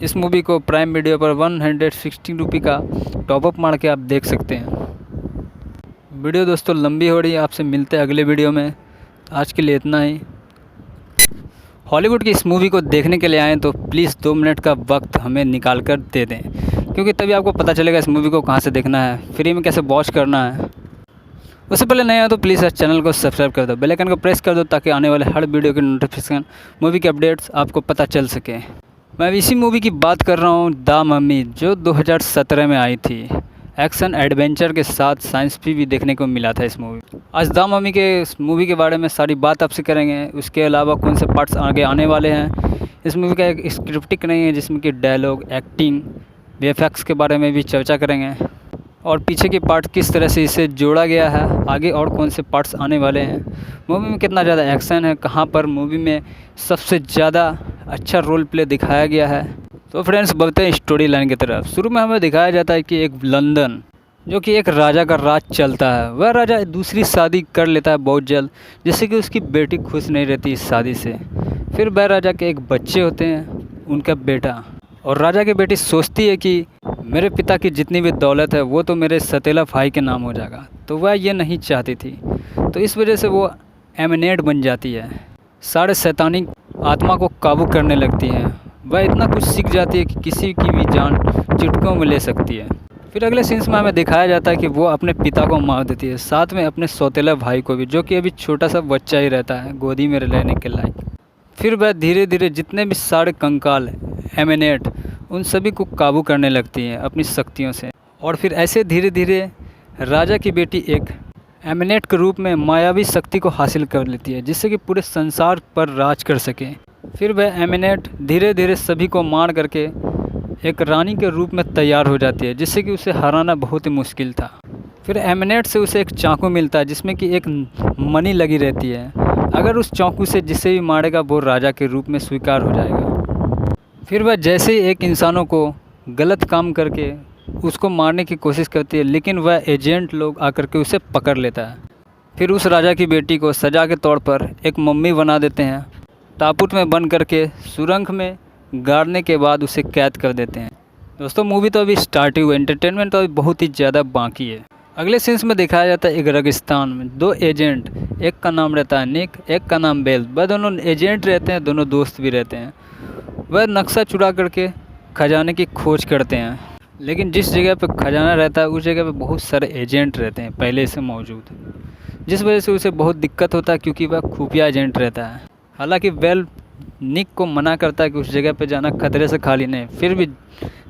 इस मूवी को प्राइम वीडियो पर 160 रुपये का टॉपअप मार के आप देख सकते हैं। वीडियो दोस्तों लंबी हो रही है, आपसे मिलते हैं अगले वीडियो में। आज के लिए इतना ही। हॉलीवुड की इस मूवी को देखने के लिए आएँ तो प्लीज़ 2 मिनट का वक्त हमें निकाल कर दे दें, क्योंकि तभी आपको पता चलेगा इस मूवी को कहाँ से देखना है, फ्री में कैसे वॉच करना है। उससे पहले नए हो तो प्लीज़ इस चैनल को सब्सक्राइब कर दो, बेल आइकन को प्रेस कर दो ताकि आने वाले हर वीडियो की नोटिफिकेशन, मूवी के अपडेट्स आपको पता चल सके। मैं इसी मूवी की बात कर रहा हूँ, द मम्मी, जो 2017 में आई थी। एक्शन एडवेंचर के साथ साइंस भी देखने को मिला था इस मूवी। आज द मम्मी के इस मूवी के बारे में सारी बात आपसे करेंगे। उसके अलावा कौन से पार्ट्स आगे आने वाले हैं। इस मूवी का एक स्क्रिप्टिक नहीं है जिसमें कि डायलॉग, एक्टिंग, वीएफएक्स के बारे में भी चर्चा करेंगे और पीछे के पार्ट किस तरह से इसे जोड़ा गया है, आगे और कौन से पार्ट्स आने वाले हैं, मूवी में कितना ज़्यादा एक्शन है, कहाँ पर मूवी में सबसे ज़्यादा अच्छा रोल प्ले दिखाया गया है। तो फ्रेंड्स बढ़ते हैं स्टोरी लाइन की तरफ। शुरू में हमें दिखाया जाता है कि एक लंदन, जो कि एक राजा का राज चलता है, वह राजा दूसरी शादी कर लेता है बहुत जल्द, जिससे कि उसकी बेटी खुश नहीं रहती इस शादी से। फिर वह राजा के एक बच्चे होते हैं, उनका बेटा, और राजा की बेटी सोचती है कि मेरे पिता की जितनी भी दौलत है वो तो मेरे सतीला भाई के नाम हो जाएगा, तो वह ये नहीं चाहती थी। तो इस वजह से वो एमिनेट बन जाती है, सारे शैतानी आत्मा को काबू करने लगती है। वह इतना कुछ सीख जाती है कि किसी की भी जान चुटकियों में ले सकती है। फिर अगले सीन्स में हमें दिखाया जाता है कि वो अपने पिता को मार देती है, साथ में अपने सौतेला भाई को भी, जो कि अभी छोटा सा बच्चा ही रहता है, गोदी में रहने के लायक। फिर वह धीरे धीरे जितने भी सारे कंकाल एमिनेट, उन सभी को काबू करने लगती हैं अपनी शक्तियों से। और फिर ऐसे धीरे धीरे राजा की बेटी एक एमिनेट के रूप में मायावी शक्ति को हासिल कर लेती है, जिससे कि पूरे संसार पर राज कर सके। फिर वह एमिनेट धीरे धीरे सभी को मार करके एक रानी के रूप में तैयार हो जाती है, जिससे कि उसे हराना बहुत ही मुश्किल था। फिर एमिनेट से उसे एक चाकू मिलता है जिसमें कि एक मणि लगी रहती है। अगर उस चाकू से जिसे भी मारेगा वो राजा के रूप में स्वीकार हो जाएगा। फिर वह जैसे ही एक इंसानों को गलत काम करके उसको मारने की कोशिश करती है, लेकिन वह एजेंट लोग आकर के उसे पकड़ लेता है। फिर उस राजा की बेटी को सजा के तौर पर एक मम्मी बना देते हैं, ताबूत में बंद करके सुरंग में गाड़ने के बाद उसे कैद कर देते हैं। दोस्तों मूवी तो अभी स्टार्ट ही हुई, एंटरटेनमेंट तो अभी बहुत ही ज़्यादा बाकी है। अगले सीन्स में दिखाया जाता है एक रेगिस्तान में 2 एजेंट, एक का नाम रहता है निक, एक का नाम बेल। वह दोनों एजेंट रहते हैं, दोनों दोस्त भी रहते हैं। वह नक्शा चुरा करके खजाने की खोज करते हैं, लेकिन जिस जगह पे खजाना रहता है उस जगह पे बहुत सारे एजेंट रहते हैं पहले से मौजूद, जिस वजह से उसे बहुत दिक्कत होता है क्योंकि वह खुफिया एजेंट रहता है। हालांकि बेल निक को मना करता है कि उस जगह पे जाना खतरे से खाली नहीं, फिर भी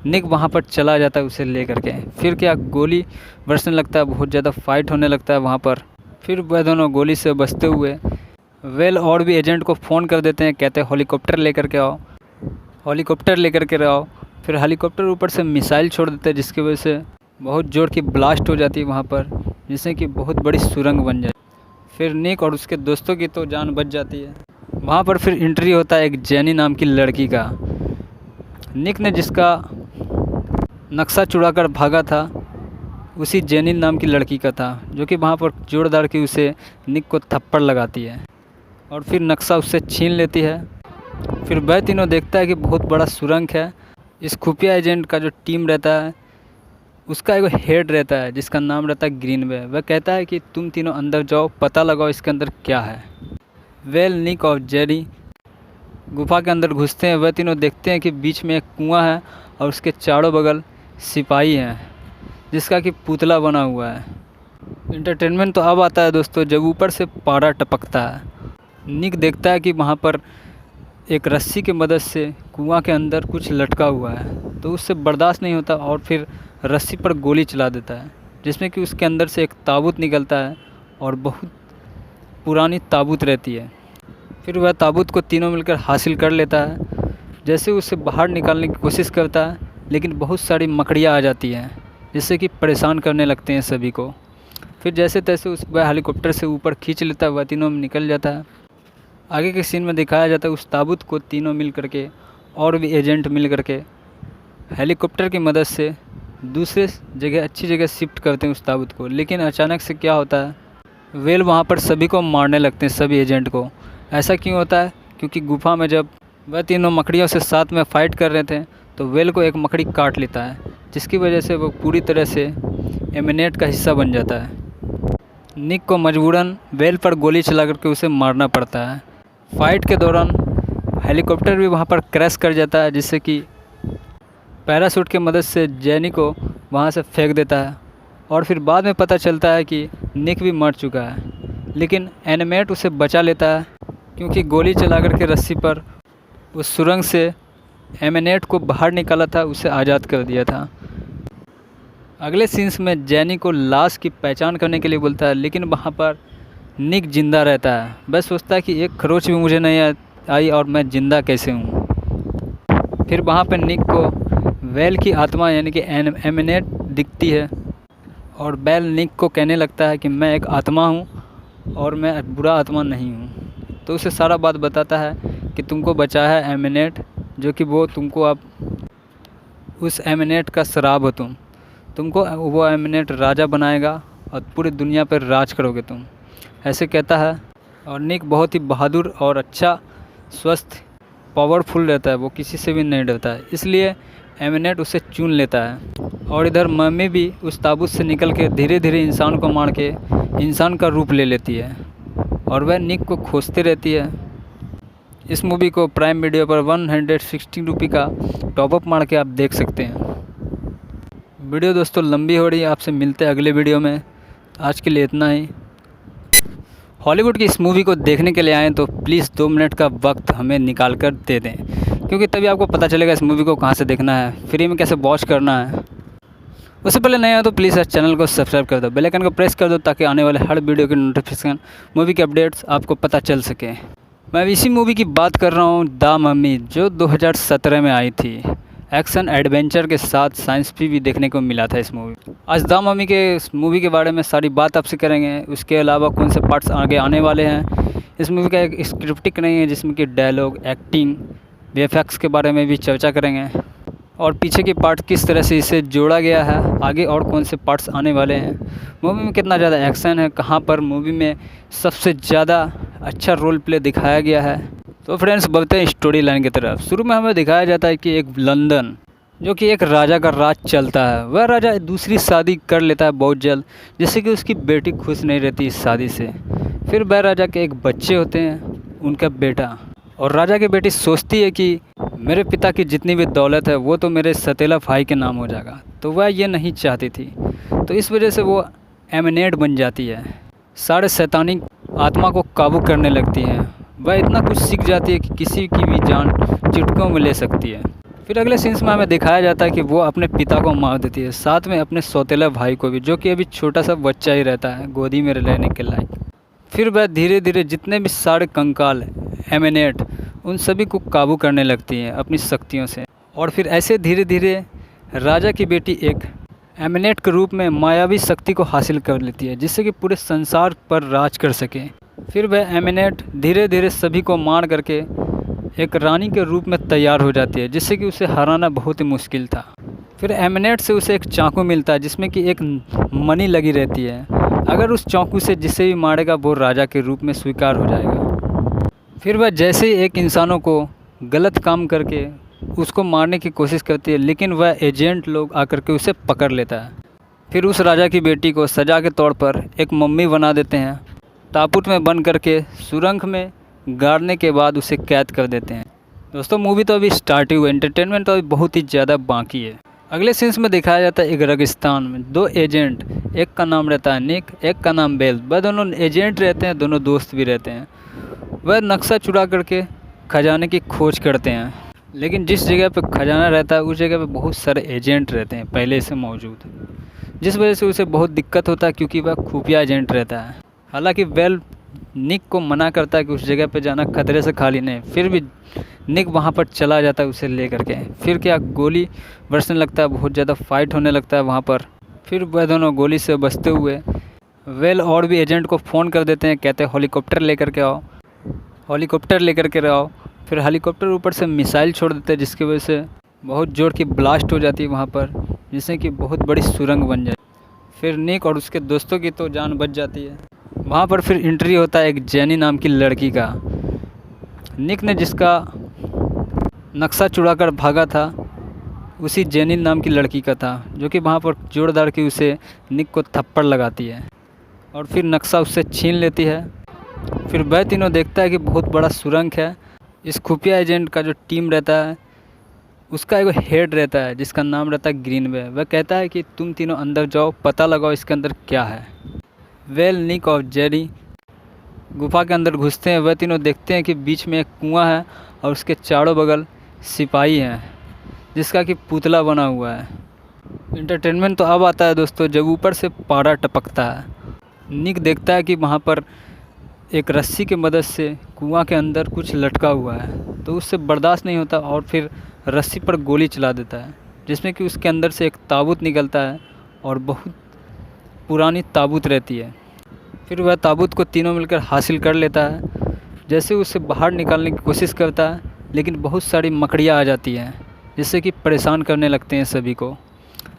निक वहाँ पर चला जाता है उसे ले करके। फिर क्या गोली बरसने लगता है, बहुत ज़्यादा फाइट होने लगता है वहाँ पर। फिर वह दोनों गोली से बचते हुए वेल और भी एजेंट को फ़ोन कर देते हैं, कहते हैं हेलीकॉप्टर लेकर के आओ, हेलीकॉप्टर लेकर के आओ। फिर हेलीकॉप्टर ऊपर से मिसाइल छोड़ देते हैं, जिसकी वजह से बहुत ज़ोर की ब्लास्ट हो जाती है वहाँ पर, जिससे कि बहुत बड़ी सुरंग बन जाए। फिर निक और उसके दोस्तों की तो जान बच जाती है। वहाँ पर फिर एंट्री होता है एक जेनी नाम की लड़की का। निक ने जिसका नक्शा चुरा कर भागा था उसी जेनी नाम की लड़की का था, जो कि वहाँ पर जोरदार की उसे निक को थप्पड़ लगाती है और फिर नक्शा उससे छीन लेती है। फिर वह तीनों देखता है कि बहुत बड़ा सुरंग है। इस खुफिया एजेंट का जो टीम रहता है उसका एक हेड रहता है जिसका नाम रहता है ग्रीनवे। वह कहता है कि तुम तीनों अंदर जाओ, पता लगाओ इसके अंदर क्या है। वेल, निक और जेरी गुफा के अंदर घुसते हैं। वह तीनों देखते हैं कि बीच में एक कुआं है और उसके चारों बगल सिपाही हैं जिसका कि पुतला बना हुआ है। एंटरटेनमेंट तो अब आता है दोस्तों जब ऊपर से पारा टपकता है। निक देखता है कि वहाँ पर एक रस्सी की मदद से कुआं के अंदर कुछ लटका हुआ है, तो उससे बर्दाश्त नहीं होता और फिर रस्सी पर गोली चला देता है, जिसमें कि उसके अंदर से एक ताबूत निकलता है और बहुत पुरानी ताबूत रहती है। फिर वह ताबूत को तीनों मिलकर हासिल कर लेता है। जैसे उसे बाहर निकालने की कोशिश करता है, लेकिन बहुत सारी मकड़ियाँ आ जाती हैं जिससे कि परेशान करने लगते हैं सभी को। फिर जैसे तैसे वह हेलीकॉप्टर से ऊपर खींच लेता है, वह तीनों में निकल जाता है। आगे के सीन में दिखाया जाता है उस ताबूत को तीनों मिल करके और भी एजेंट मिल करके हेलीकॉप्टर की मदद से दूसरे जगह, अच्छी जगह शिफ्ट करते हैं उस ताबूत को। लेकिन अचानक से क्या होता है, वेल वहाँ पर सभी को मारने लगते हैं, सभी एजेंट को। ऐसा क्यों होता है? क्योंकि गुफा में जब वह तीनों मकड़ियों से साथ में फ़ाइट कर रहे थे तो वेल को एक मकड़ी काट लेता है, जिसकी वजह से वो पूरी तरह से एमिनेट का हिस्सा बन जाता है। निक को मजबूरन वेल पर गोली चला करके उसे मारना पड़ता है। फाइट के दौरान हेलीकॉप्टर भी वहाँ पर क्रैश कर जाता है, जिससे कि पैराशूट की मदद से जैनी को वहाँ से फेंक देता है। और फिर बाद में पता चलता है कि निक भी मर चुका है, लेकिन एनिमेट उसे बचा लेता है क्योंकि गोली चला करके रस्सी पर उस सुरंग से एमिनेट को बाहर निकाला था, उसे आज़ाद कर दिया था। अगले सीन्स में जैनी को लाश की पहचान करने के लिए बोलता है, लेकिन वहाँ पर निक जिंदा रहता है। वह सोचता है कि एक खरोच भी मुझे नहीं आई और मैं ज़िंदा कैसे हूँ। फिर वहाँ पर निक को वेल की आत्मा यानी कि एमिनेट दिखती है और वेल निक को कहने लगता है कि मैं एक आत्मा हूँ और मैं बुरा आत्मा नहीं हूँ। तो उसे सारा बात बताता है कि तुमको बचाया है एमिनेट, जो कि वो तुमको अब उस एमिनेट का शराब हो, तुमको वो एमिनेट राजा बनाएगा और पूरी दुनिया पर राज करोगे तुम, ऐसे कहता है। और निक बहुत ही बहादुर और अच्छा, स्वस्थ, पावरफुल रहता है, वो किसी से भी नहीं डरता है, इसलिए एमिनेट उसे चुन लेता है। और इधर मम्मी भी उस ताबूत से निकल के धीरे धीरे इंसान को मार के इंसान का रूप ले लेती है और वह निक को खोजती रहती है। इस मूवी को प्राइम वीडियो पर 160 रुपये का टॉपअप मार के आप देख सकते हैं। वीडियो दोस्तों लंबी हो रही है, आपसे मिलते हैं अगले वीडियो में। आज के लिए इतना ही। हॉलीवुड की इस मूवी को देखने के लिए आएँ तो प्लीज़ 2 मिनट का वक्त हमें निकाल कर दे दें, क्योंकि तभी आपको पता चलेगा इस मूवी को कहाँ से देखना है, फ्री में कैसे वॉच करना है। उससे पहले नया हो तो प्लीज़ इस चैनल को सब्सक्राइब कर दो, बेल आइकन को प्रेस कर दो ताकि आने वाले हर वीडियो की नोटिफिकेशन, मूवी के अपडेट्स आपको पता चल सके। मैं इसी मूवी की बात कर रहा हूँ, द मम्मी, जो 2017 में आई थी। एक्शन एडवेंचर के साथ साइंस भी देखने को मिला था इस मूवी। आज द मम्मी के इस मूवी के बारे में सारी बात आपसे करेंगे। उसके अलावा कौन से पार्ट्स आगे आने वाले हैं। इस मूवी का एक स्क्रिप्टिक नहीं है जिसमें कि डायलॉग, एक्टिंग, वीएफएक्स के बारे में भी चर्चा करेंगे और पीछे के पार्ट किस तरह से इसे जोड़ा गया है, आगे और कौन से पार्ट्स आने वाले हैं, मूवी में कितना ज़्यादा एक्शन है, कहाँ पर मूवी में सबसे ज़्यादा अच्छा रोल प्ले दिखाया गया है। तो फ्रेंड्स बढ़ते हैं स्टोरी लाइन की तरफ। शुरू में हमें दिखाया जाता है कि एक लंदन, जो कि एक राजा का राज चलता है, वह राजा दूसरी शादी कर लेता है बहुत जल्द, जिससे कि उसकी बेटी खुश नहीं रहती इस शादी से। फिर वह राजा के एक बच्चे होते हैं, उनका बेटा, और राजा की बेटी सोचती है कि मेरे पिता की जितनी भी दौलत है वो तो मेरे सतीला भाई के नाम हो जाएगा, तो वह ये नहीं चाहती थी। तो इस वजह से वो एमिनेट बन जाती है, सारे शैतानी आत्मा को काबू करने लगती है। वह इतना कुछ सीख जाती है कि किसी की भी जान चुटकियों में ले सकती है। फिर अगले सीन्स में हमें दिखाया जाता है कि वो अपने पिता को मार देती है, साथ में अपने सौतेला भाई को भी, जो कि अभी छोटा सा बच्चा ही रहता है, गोदी में रहने के लायक। फिर वह धीरे धीरे जितने भी सारे कंकाल एमिनेट, उन सभी को काबू करने लगती हैं अपनी शक्तियों से। और फिर ऐसे धीरे धीरे राजा की बेटी एक एमिनेट के रूप में मायावी शक्ति को हासिल कर लेती है, जिससे कि पूरे संसार पर राज कर सके। फिर वह एमिनेट धीरे धीरे सभी को मार करके एक रानी के रूप में तैयार हो जाती है, जिससे कि उसे हराना बहुत ही मुश्किल था। फिर एमिनेट से उसे एक चाकू मिलता है जिसमें कि एक मणि लगी रहती है। अगर उस चाकू से जिसे भी मारेगा वो राजा के रूप में स्वीकार हो जाएगा। फिर वह जैसे ही एक इंसानों को गलत काम करके उसको मारने की कोशिश करती है, लेकिन वह एजेंट लोग आकर के उसे पकड़ लेता है। फिर उस राजा की बेटी को सजा के तौर पर एक मम्मी बना देते हैं, ताबूत में बंद करके सुरंग में गाड़ने के बाद उसे कैद कर देते हैं। दोस्तों मूवी तो अभी स्टार्ट ही हुई, एंटरटेनमेंट तो अभी बहुत ही ज़्यादा बाकी है। अगले सीन्स में दिखाया जाता है एक रेगिस्तान में 2 एजेंट, एक का नाम रहता है निक, एक का नाम बेल। वह दोनों एजेंट रहते हैं, दोनों दोस्त भी रहते हैं। वह नक्शा चुरा करके खजाने की खोज करते हैं, लेकिन जिस जगह पे खजाना रहता है उस जगह पे बहुत सारे एजेंट रहते हैं पहले से मौजूद, जिस वजह से उसे बहुत दिक्कत होता है क्योंकि वह खुफिया एजेंट रहता है। हालांकि बेल निक को मना करता है कि उस जगह पे जाना खतरे से खाली नहीं, फिर भी निक वहाँ पर चला जाता है उसे ले करके। फिर क्या गोली बरसने लगता है, बहुत ज़्यादा फाइट होने लगता है वहाँ पर। फिर वह दोनों गोली से बचते हुए वेल और भी एजेंट को फ़ोन कर देते हैं, कहते हैं हेलीकॉप्टर लेकर के आओ, हेलीकॉप्टर लेकर के आओ। फिर हेलीकॉप्टर ऊपर से मिसाइल छोड़ देते हैं, जिसकी वजह से बहुत ज़ोर की ब्लास्ट हो जाती है वहाँ पर, जिससे कि बहुत बड़ी सुरंग बन जाए। फिर निक और उसके दोस्तों की तो जान बच जाती है। वहाँ पर फिर एंट्री होता है एक जेनी नाम की लड़की का। निक ने जिसका नक्शा चुराकर भागा था उसी जेनी नाम की लड़की का था, जो कि वहाँ पर जोरदार की उसे निक को थप्पड़ लगाती है और फिर नक्शा उससे छीन लेती है। फिर वह तीनों देखता है कि बहुत बड़ा सुरंग है। इस खुफिया एजेंट का जो टीम रहता है उसका एक हेड रहता है जिसका नाम रहता है ग्रीनवे। वह कहता है कि तुम तीनों अंदर जाओ, पता लगाओ इसके अंदर क्या है। वेल निक और जेरी गुफा के अंदर घुसते हैं। वह तीनों देखते हैं कि बीच में एक कुआं है और उसके चारों बगल सिपाही हैं, जिसका कि पुतला बना हुआ है। इंटरटेनमेंट तो अब आता है दोस्तों, जब ऊपर से पारा टपकता है। निक देखता है कि वहाँ पर एक रस्सी की मदद से कुआं के अंदर कुछ लटका हुआ है, तो उससे बर्दाश्त नहीं होता और फिर रस्सी पर गोली चला देता है, जिसमें कि उसके अंदर से एक ताबूत निकलता है और बहुत पुरानी ताबूत रहती है। फिर वह ताबूत को तीनों मिलकर हासिल कर लेता है। जैसे उसे बाहर निकालने की कोशिश करता है, लेकिन बहुत सारी मकड़ियाँ आ जाती हैं, जिससे कि परेशान करने लगते हैं सभी को।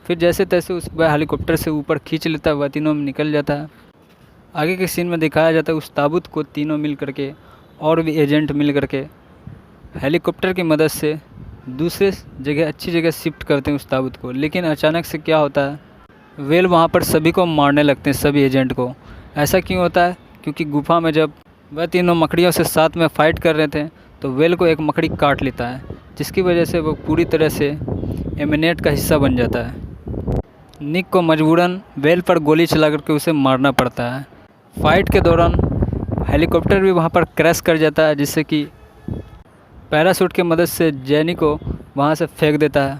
फिर जैसे तैसे वह हेलीकॉप्टर से ऊपर खींच लेता है, वह तीनों में निकल जाता है। आगे के सीन में दिखाया जाता है उस ताबूत को तीनों मिल करके और भी एजेंट मिल करके हेलीकॉप्टर की मदद से दूसरे जगह अच्छी जगह शिफ्ट करते हैं उस ताबूत को। लेकिन अचानक से क्या होता है, वेल वहाँ पर सभी को मारने लगते हैं, सभी एजेंट को। ऐसा क्यों होता है, क्योंकि गुफा में जब वह तीनों मकड़ियों से साथ में फ़ाइट कर रहे थे तो वेल को एक मकड़ी काट लेता है, जिसकी वजह से वो पूरी तरह से एमिनेट का हिस्सा बन जाता है। निक को मजबूरन वेल पर गोली चला करके उसे मारना पड़ता है। फाइट के दौरान हेलीकॉप्टर भी वहाँ पर क्रैश कर जाता है, जिससे कि पैराशूट की मदद से जेनी को वहाँ से फेंक देता है।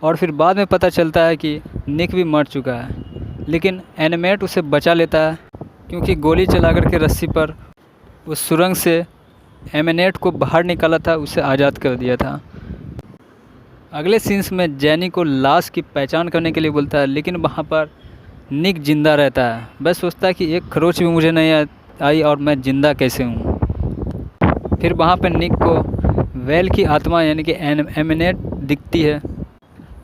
और फिर बाद में पता चलता है कि निक भी मर चुका है, लेकिन एनिमेट उसे बचा लेता है, क्योंकि गोली चला करके रस्सी पर उस सुरंग से एमिनेट को बाहर निकाला था, उसे आज़ाद कर दिया था। अगले सीन्स में जेनी को लाश की पहचान करने के लिए बोलता है, लेकिन वहाँ पर निक जिंदा रहता है। वह सोचता है कि एक खरोच भी मुझे नहीं आई और मैं ज़िंदा कैसे हूँ। फिर वहाँ पर निक को वेल की आत्मा यानी कि एमिनेट दिखती है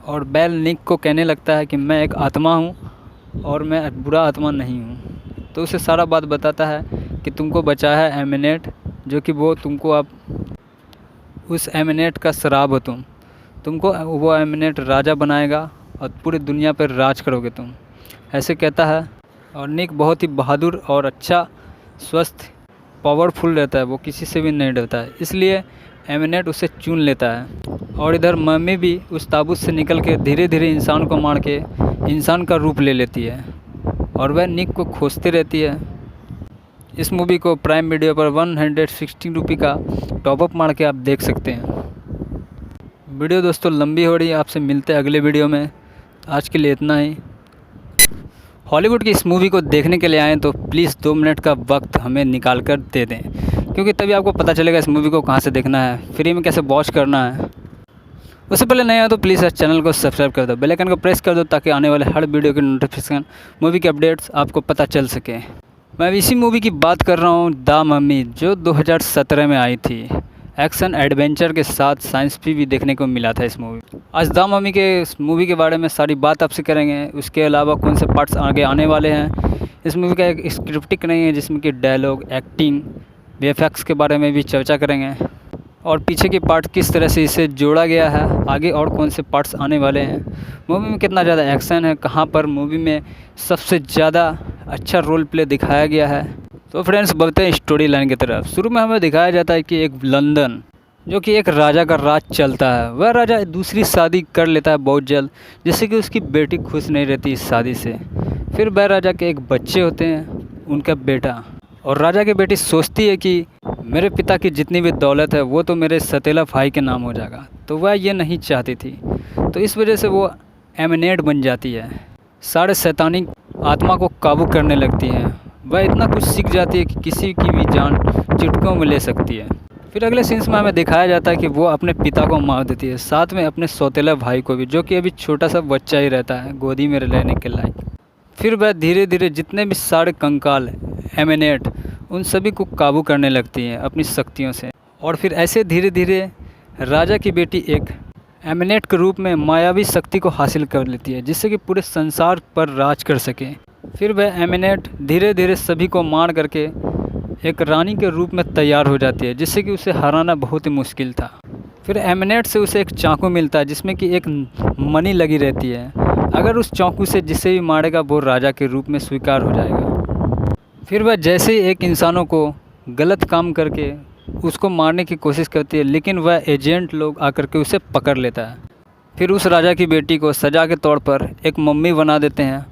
और वेल निक को कहने लगता है कि मैं एक आत्मा हूँ और मैं बुरा आत्मा नहीं हूँ। तो उसे सारा बात बताता है कि तुमको बचाया है एमिनेट, जो कि वो तुमको अब उस एमिनेट का शराब हो, तुमको वो एमिनेट राजा बनाएगा और पूरी दुनिया पर राज करोगे तुम, ऐसे कहता है। और निक बहुत ही बहादुर और अच्छा स्वस्थ पावरफुल रहता है, वो किसी से भी नहीं डरता है, इसलिए एमिनेट उसे चुन लेता है। और इधर मम्मी भी उस ताबूत से निकल के धीरे धीरे इंसान को मार के इंसान का रूप ले लेती है और वह निक को खोजती रहती है। इस मूवी को प्राइम वीडियो पर 116 रुपये का टॉपअप मार के आप देख सकते हैं। वीडियो दोस्तों लंबी हो रही है, आपसे मिलते हैं अगले वीडियो में। आज के लिए इतना ही। हॉलीवुड की इस मूवी को देखने के लिए आएँ तो प्लीज़ 2 मिनट का वक्त हमें निकाल कर दे दें, क्योंकि तभी आपको पता चलेगा इस मूवी को कहाँ से देखना है, फ्री में कैसे वॉच करना है। उससे पहले नहीं आया तो प्लीज़ इस चैनल को सब्सक्राइब कर दो, बेल आइकन को प्रेस कर दो, ताकि आने वाले हर वीडियो की नोटिफिकेशन, मूवी के अपडेट्स आपको पता चल सके। मैं इसी मूवी की बात कर रहा हूँ, द मम्मी, जो 2017 में आई थी। एक्शन एडवेंचर के साथ साइंस भी देखने को मिला था इस मूवी। आज द मम्मी के इस मूवी के बारे में सारी बात आपसे करेंगे। उसके अलावा कौन से पार्ट्स आगे आने वाले हैं। इस मूवी का एक स्क्रिप्टिक नहीं है, जिसमें कि डायलॉग, एक्टिंग, वीएफएक्स के बारे में भी चर्चा करेंगे और पीछे के पार्ट किस तरह से इसे जोड़ा गया है, आगे और कौन से पार्ट्स आने वाले हैं, मूवी में कितना ज़्यादा एक्शन है, कहाँ पर मूवी में सबसे ज़्यादा अच्छा रोल प्ले दिखाया गया है। तो फ्रेंड्स बढ़ते हैं स्टोरी लाइन की तरफ। शुरू में हमें दिखाया जाता है कि एक लंदन, जो कि एक राजा का राज चलता है, वह राजा दूसरी शादी कर लेता है बहुत जल्द, जिससे कि उसकी बेटी खुश नहीं रहती इस शादी से। फिर वह राजा के एक बच्चे होते हैं, उनका बेटा, और राजा की बेटी सोचती है कि मेरे पिता की जितनी भी दौलत है वो तो मेरे सतीला भाई के नाम हो जाएगा, तो वह ये नहीं चाहती थी। तो इस वजह से वो एमिनेट बन जाती है, सारे शैतानी आत्मा को काबू करने लगती है। वह इतना कुछ सीख जाती है कि किसी की भी जान चुटकियों में ले सकती है। फिर अगले सीन्स में हमें दिखाया जाता है कि वो अपने पिता को मार देती है, साथ में अपने सौतेला भाई को भी, जो कि अभी छोटा सा बच्चा ही रहता है, गोदी में रहने के लायक। फिर वह धीरे धीरे जितने भी सारे कंकाल एमिनेट, उन सभी को काबू करने लगती हैं अपनी शक्तियों से। और फिर ऐसे धीरे धीरे राजा की बेटी एक एमिनेट के रूप में मायावी शक्ति को हासिल कर लेती है, जिससे कि पूरे संसार पर राज कर सके। फिर वह एमिनेट धीरे धीरे सभी को मार करके एक रानी के रूप में तैयार हो जाती है, जिससे कि उसे हराना बहुत ही मुश्किल था। फिर एमिनेट से उसे एक चाकू मिलता है, जिसमें कि एक मणि लगी रहती है। अगर उस चाकू से जिसे भी मारेगा वो राजा के रूप में स्वीकार हो जाएगा। फिर वह जैसे ही एक इंसानों को गलत काम करके उसको मारने की कोशिश करती है, लेकिन वह एजेंट लोग आकर के उसे पकड़ लेता है। फिर उस राजा की बेटी को सजा के तौर पर एक मम्मी बना देते हैं,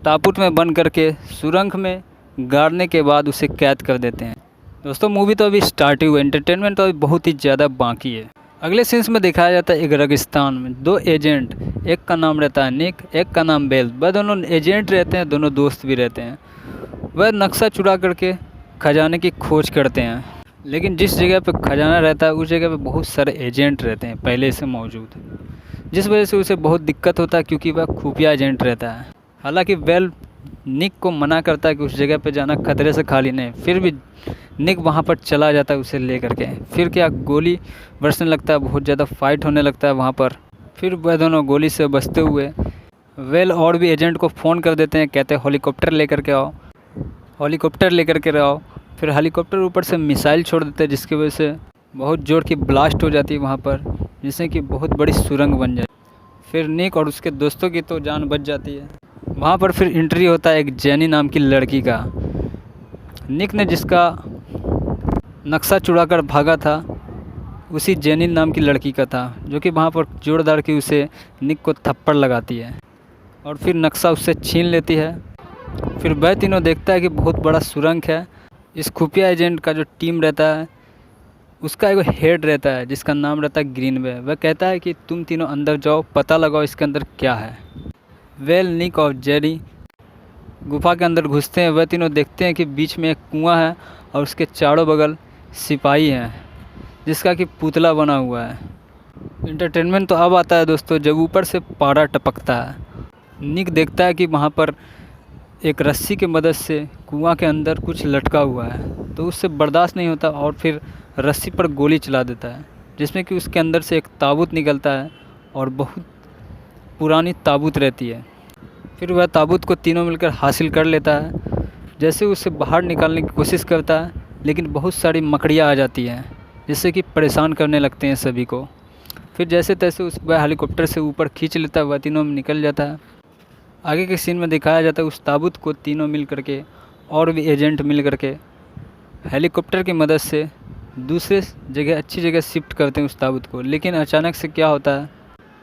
ताबूत में बंद करके सुरंग में गाड़ने के बाद उसे कैद कर देते हैं। दोस्तों मूवी तो अभी स्टार्ट ही हुई, एंटरटेनमेंट तो अभी बहुत ही ज़्यादा बाकी है। अगले सीन्स में दिखाया जाता है एक रेगिस्तान में दो एजेंट, एक का नाम रहता है निक, एक का नाम बेल। वह दोनों एजेंट रहते हैं, दोनों दोस्त भी रहते हैं। वह नक्शा चुरा करके खजाने की खोज करते हैं, लेकिन जिस जगह पे खजाना रहता है उस जगह पे बहुत सारे एजेंट रहते हैं पहले से मौजूद, जिस वजह से उसे बहुत दिक्कत होता है, क्योंकि वह खुफिया एजेंट रहता है। हालांकि बेल निक को मना करता है कि उस जगह पे जाना खतरे से खाली नहीं, फिर भी निक वहाँ पर चला जाता है उसे ले करके। फिर क्या गोली बरसने लगता है, बहुत ज़्यादा फाइट होने लगता है वहाँ पर। फिर वह दोनों गोली से बचते हुए वेल और भी एजेंट को फ़ोन कर देते हैं, कहते हैं हेलीकॉप्टर लेकर के आओ, हेलीकॉप्टर लेकर के आओ। फिर हेलीकॉप्टर ऊपर से मिसाइल छोड़ देते हैं, जिसकी वजह से बहुत ज़ोर की ब्लास्ट हो जाती है वहाँ पर, जिससे कि बहुत बड़ी सुरंग बन जाए। फिर निक और उसके दोस्तों की तो जान बच जाती है। वहाँ पर फिर एंट्री होता है एक जेनी नाम की लड़की का। निक ने जिसका नक्शा चुरा कर भागा था उसी जेनी नाम की लड़की का था, जो कि वहाँ पर जोरदार की उसे निक को थप्पड़ लगाती है और फिर नक्शा उससे छीन लेती है। फिर वह तीनों देखता है कि बहुत बड़ा सुरंग है। इस खुफिया एजेंट का जो टीम रहता है उसका एक हेड रहता है, जिसका नाम रहता है ग्रीनवे। वह कहता है कि तुम तीनों अंदर जाओ, पता लगाओ इसके अंदर क्या है। वेल, निक और जेरी गुफा के अंदर घुसते हैं। वह तीनों देखते हैं कि बीच में एक कुआं है और उसके चारों बगल सिपाही हैं, जिसका कि पुतला बना हुआ है। एंटरटेनमेंट तो अब आता है दोस्तों, जब ऊपर से पारा टपकता है। निक देखता है कि वहाँ पर एक रस्सी की मदद से कुआं के अंदर कुछ लटका हुआ है, तो उससे बर्दाश्त नहीं होता और फिर रस्सी पर गोली चला देता है, जिसमें कि उसके अंदर से एक ताबूत निकलता है और बहुत पुरानी ताबूत रहती है। फिर वह ताबूत को तीनों मिलकर हासिल कर लेता है। जैसे उसे बाहर निकालने की कोशिश करता है, लेकिन बहुत सारी मकड़ियाँ आ जाती हैं, जिससे कि परेशान करने लगते हैं सभी को। फिर जैसे तैसे वह हेलीकॉप्टर से ऊपर खींच लेता है, वह तीनों में निकल जाता है। आगे के सीन में दिखाया जाता है उस ताबूत को तीनों मिल करके और भी एजेंट मिल करके हेलीकॉप्टर की मदद से दूसरे जगह अच्छी जगह शिफ्ट करते हैं उस ताबूत को। लेकिन अचानक से क्या होता है,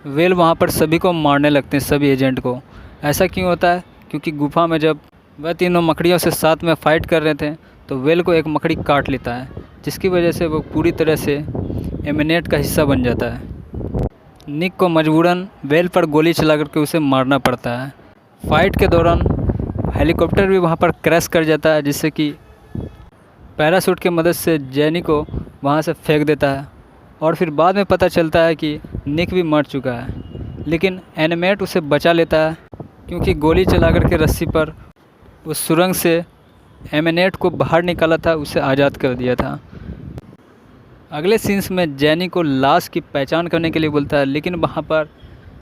वेल वहाँ पर सभी को मारने लगते हैं, सभी एजेंट को। ऐसा क्यों होता है, क्योंकि गुफा में जब वह तीनों मकड़ियों से साथ में फ़ाइट कर रहे थे तो वेल को एक मकड़ी काट लेता है, जिसकी वजह से वो पूरी तरह से एमिनेट का हिस्सा बन जाता है। निक को मजबूरन वेल पर गोली चला करके उसे मारना पड़ता है। फाइट के दौरान हेलीकॉप्टर भी वहाँ पर क्रैश कर जाता है, जिससे कि पैराशूट की मदद से जेनी को वहाँ से फेंक देता है। और फिर बाद में पता चलता है कि निक भी मर चुका है, लेकिन एनिमेट उसे बचा लेता है, क्योंकि गोली चला करके रस्सी पर उस सुरंग से एमिनेट को बाहर निकाला था, उसे आज़ाद कर दिया था। अगले सीन्स में जेनी को लाश की पहचान करने के लिए बोलता है, लेकिन वहाँ पर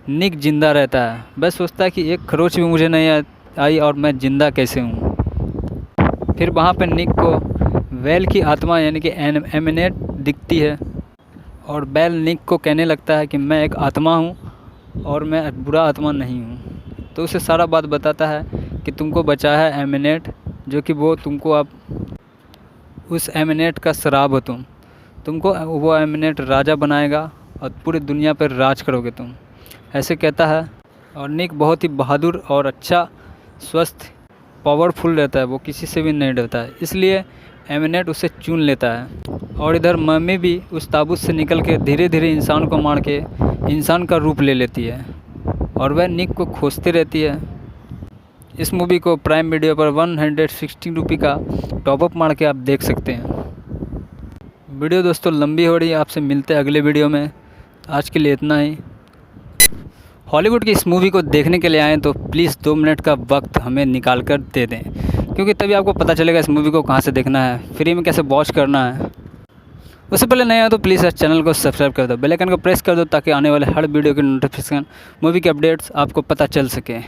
निक जिंदा रहता है। बस सोचता है कि एक खरोच भी मुझे नहीं आई और मैं ज़िंदा कैसे हूँ। फिर वहाँ पर निक को वेल की आत्मा यानी कि एमिनेट दिखती है और बेल निक को कहने लगता है कि मैं एक आत्मा हूँ और मैं बुरा आत्मा नहीं हूँ। तो उसे सारा बात बताता है कि तुमको बचाया है एमिनेट, जो कि वो तुमको अब उस एमिनेट का शराब हो, तुमको वो एमिनेट राजा बनाएगा और पूरी दुनिया पर राज करोगे तुम, ऐसे कहता है। और निक बहुत ही बहादुर और अच्छा, स्वस्थ, पावरफुल रहता है, वो किसी से भी नहीं डरता है, इसलिए एमिनेट उसे चुन लेता है। और इधर मम्मी भी उस ताबूत से निकल के धीरे धीरे इंसान को मार के इंसान का रूप ले लेती है और वह निक को खोजती रहती है। इस मूवी को प्राइम वीडियो पर 116 रुपये का टॉपअप मार के आप देख सकते हैं। वीडियो दोस्तों लंबी हो रही है, आपसे मिलते हैं अगले वीडियो में। आज के लिए इतना ही। हॉलीवुड की इस मूवी को देखने के लिए आएँ तो प्लीज़ 2 मिनट का वक्त हमें निकाल कर दे दें, क्योंकि तभी आपको पता चलेगा इस मूवी को कहाँ से देखना है, फ्री में कैसे वॉच करना है। उससे पहले नए हो तो प्लीज़ इस चैनल को सब्सक्राइब कर दो, बेल आइकन को प्रेस कर दो ताकि आने वाले हर वीडियो की नोटिफिकेशन, मूवी के अपडेट्स आपको पता चल सके।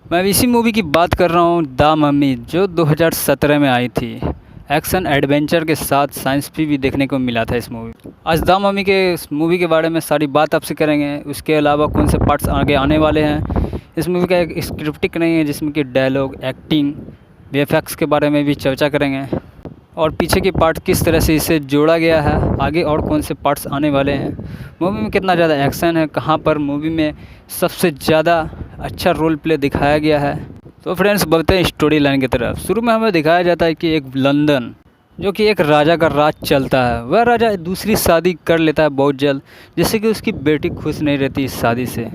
मैं इसी मूवी की बात कर रहा हूँ, द मम्मी, जो 2017 में आई थी। एक्शन एडवेंचर के साथ साइंस भी देखने को मिला था इस मूवी। आज द मम्मी के इस मूवी के बारे में सारी बात आपसे करेंगे। उसके अलावा कौन से पार्ट्स आगे आने वाले हैं। इस मूवी का एक स्क्रिप्टिक नहीं है जिसमें कि डायलॉग, एक्टिंग, वीएफएक्स के बारे में भी चर्चा करेंगे, और पीछे के पार्ट किस तरह से इसे जोड़ा गया है, आगे और कौन से पार्ट्स आने वाले हैं, मूवी में कितना ज़्यादा एक्शन है, कहाँ पर मूवी में सबसे ज़्यादा अच्छा रोल प्ले दिखाया गया है। तो फ्रेंड्स बढ़ते हैं स्टोरी लाइन की तरफ। शुरू में हमें दिखाया जाता है कि एक लंदन, जो कि एक राजा का राज चलता है, वह राजा दूसरी शादी कर लेता है बहुत जल्द, जिससे कि उसकी बेटी खुश नहीं रहती इस शादी से।